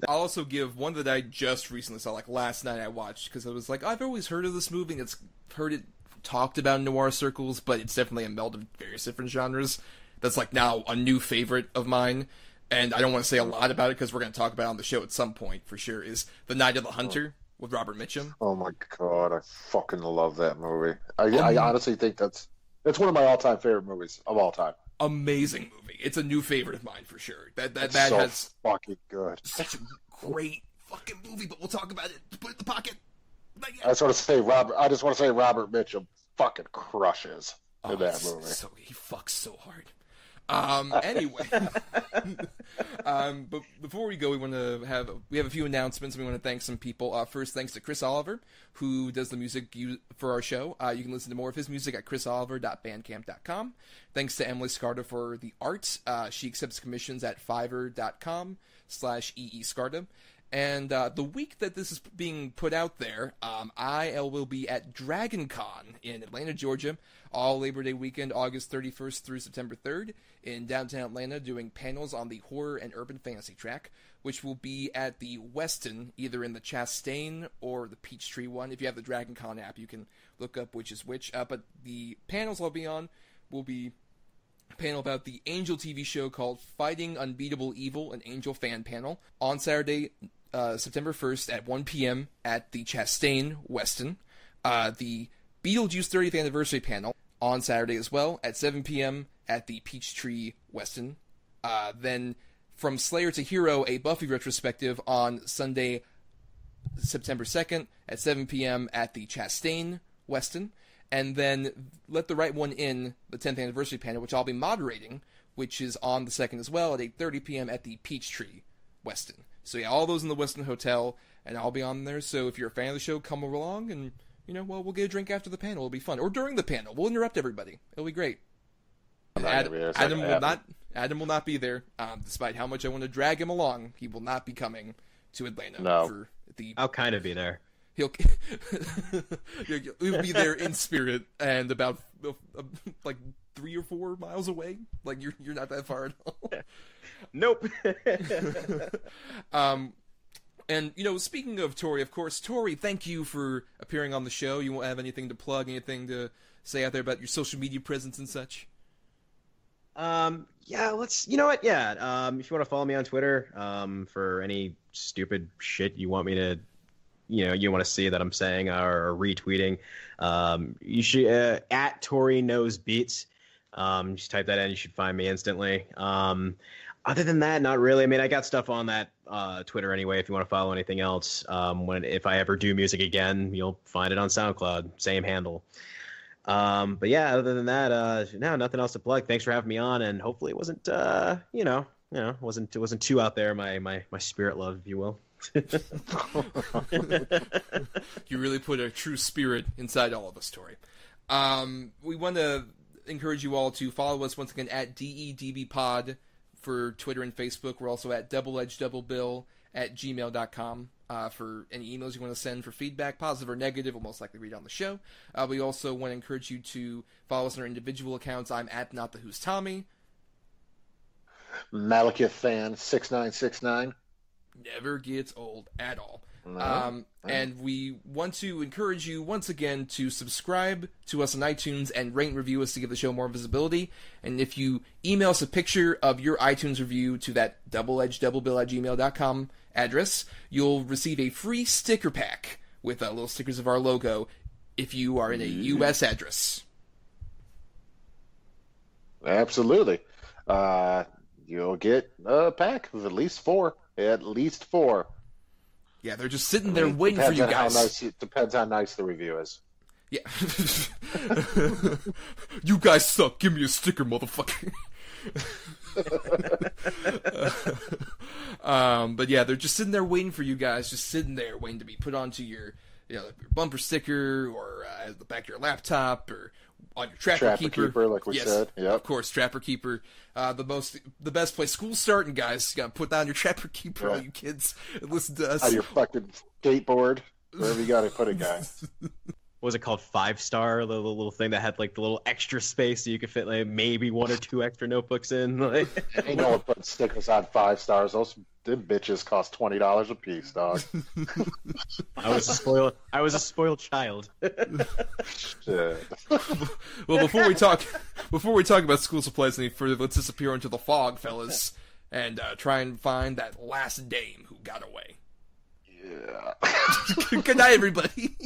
I'll also give one that I just recently saw, like last night I watched, because I was like, I've always heard of this movie, and it's heard it talked about in noir circles, but it's definitely a meld of various different genres. That's like now a new favorite of mine, and I don't want to say a lot about it because we're going to talk about it on the show at some point for sure, is The Night of the Hunter with Robert Mitchum. Oh my god, I fucking love that movie. I honestly think that's one of my all-time favorite movies of all time. Amazing movie. It's a new favorite of mine for sure. That so has fucking good. Such a great fucking movie, but we'll talk about it. Put it in the pocket. I just want to say Robert Mitchum fucking crushes in that movie. So he fucks so hard. Anyway, but before we go, we have a few announcements. We want to thank some people. First, thanks to Chris Oliver, who does the music for our show. You can listen to more of his music at chrisoliver.bandcamp.com. Thanks to Emily Scarda for the art. She accepts commissions at fiverr.com/eescarda. And the week that this is being put out there, I will be at Dragon Con in Atlanta, Georgia, all Labor Day weekend, August 31st through September 3rd, in downtown Atlanta, doing panels on the horror and urban fantasy track, which will be at the Westin, either in the Chastain or the Peachtree one. If you have the Dragon Con app, you can look up which is which. But the panels I'll be on will be a panel about the Angel TV show called Fighting Unbeatable Evil, an Angel fan panel, on Saturday, September 1st at 1 p.m. at the Chastain Westin. The Beetlejuice 30th anniversary panel on Saturday as well at 7 p.m. at the Peachtree Westin. Then From Slayer to Hero, a Buffy retrospective on Sunday, September 2nd at 7 p.m. at the Chastain Westin. And then Let the Right One In, the 10th anniversary panel, which I'll be moderating, which is on the 2nd as well at 8:30 p.m. at the Peachtree Westin. So yeah, all those in the Westin Hotel, and I'll be on there. So if you're a fan of the show, come along, and we'll get a drink after the panel. It'll be fun, or during the panel. We'll interrupt everybody. It'll be great. Adam will not be there, despite how much I want to drag him along. He will not be coming to Atlanta for the. I'll kind of be there. He'll be there in spirit, and about like 3 or 4 miles away. Like you're not that far at all. Nope. And speaking of Torrey, of course, Torrey, thank you for appearing on the show. You won't have anything to plug, anything to say out there about your social media presence and such? Yeah, if you want to follow me on Twitter, for any stupid shit you want me to, you want to see that I'm saying or retweeting, you should, at Torrey Knows Beats. Just type that in, you should find me instantly. Other than that, not really. I mean, I got stuff on that Twitter anyway. If you want to follow anything else, if I ever do music again, you'll find it on SoundCloud, same handle. But yeah, other than that, no, nothing else to plug. Thanks for having me on, and hopefully it wasn't, wasn't too out there. My spirit love, if you will. You really put a true spirit inside all of us, Torrey. We want to encourage you all to follow us once again at DEDBpod for Twitter and Facebook. We're also at doubleedgedoublebill@gmail.com for any emails you want to send for feedback, positive or negative. We'll most likely read on the show. We also want to encourage you to follow us on our individual accounts. I'm at Not the Who's Tommy. Malekith fan 6969. Never gets old at all. No. And we want to encourage you once again to subscribe to us on iTunes and rate and review us to give the show more visibility. And if you email us a picture of your iTunes review to that doubleedgedoublebill@gmail.com address, you'll receive a free sticker pack with little stickers of our logo if you are in a U.S. address. Absolutely. You'll get a pack of at least 4. At least 4. Yeah, they're just sitting there waiting for you guys. Depends how nice the review is. Yeah. You guys suck. Give me a sticker, motherfucker. But yeah, they're just sitting there waiting for you guys. Just sitting there waiting to be put onto your, your bumper sticker or at the back of your laptop or on your Trapper Keeper, like we said. Yep. Of course, Trapper Keeper. The best place. School's starting, guys. You gotta put down your Trapper Keeper, all you kids, and listen to us. On your fucking skateboard, wherever you gotta put it, guys. What was it called? 5-star, the little thing that had like the little extra space so you could fit like maybe 1 or 2 extra notebooks in. Like, ain't no one putting stickers on 5 stars. Those them bitches cost $20 a piece, dog. I was a spoiled child. Shit. Well, before we talk about school supplies any further, let's disappear into the fog, fellas, and try and find that last dame who got away. Yeah. Good night, everybody.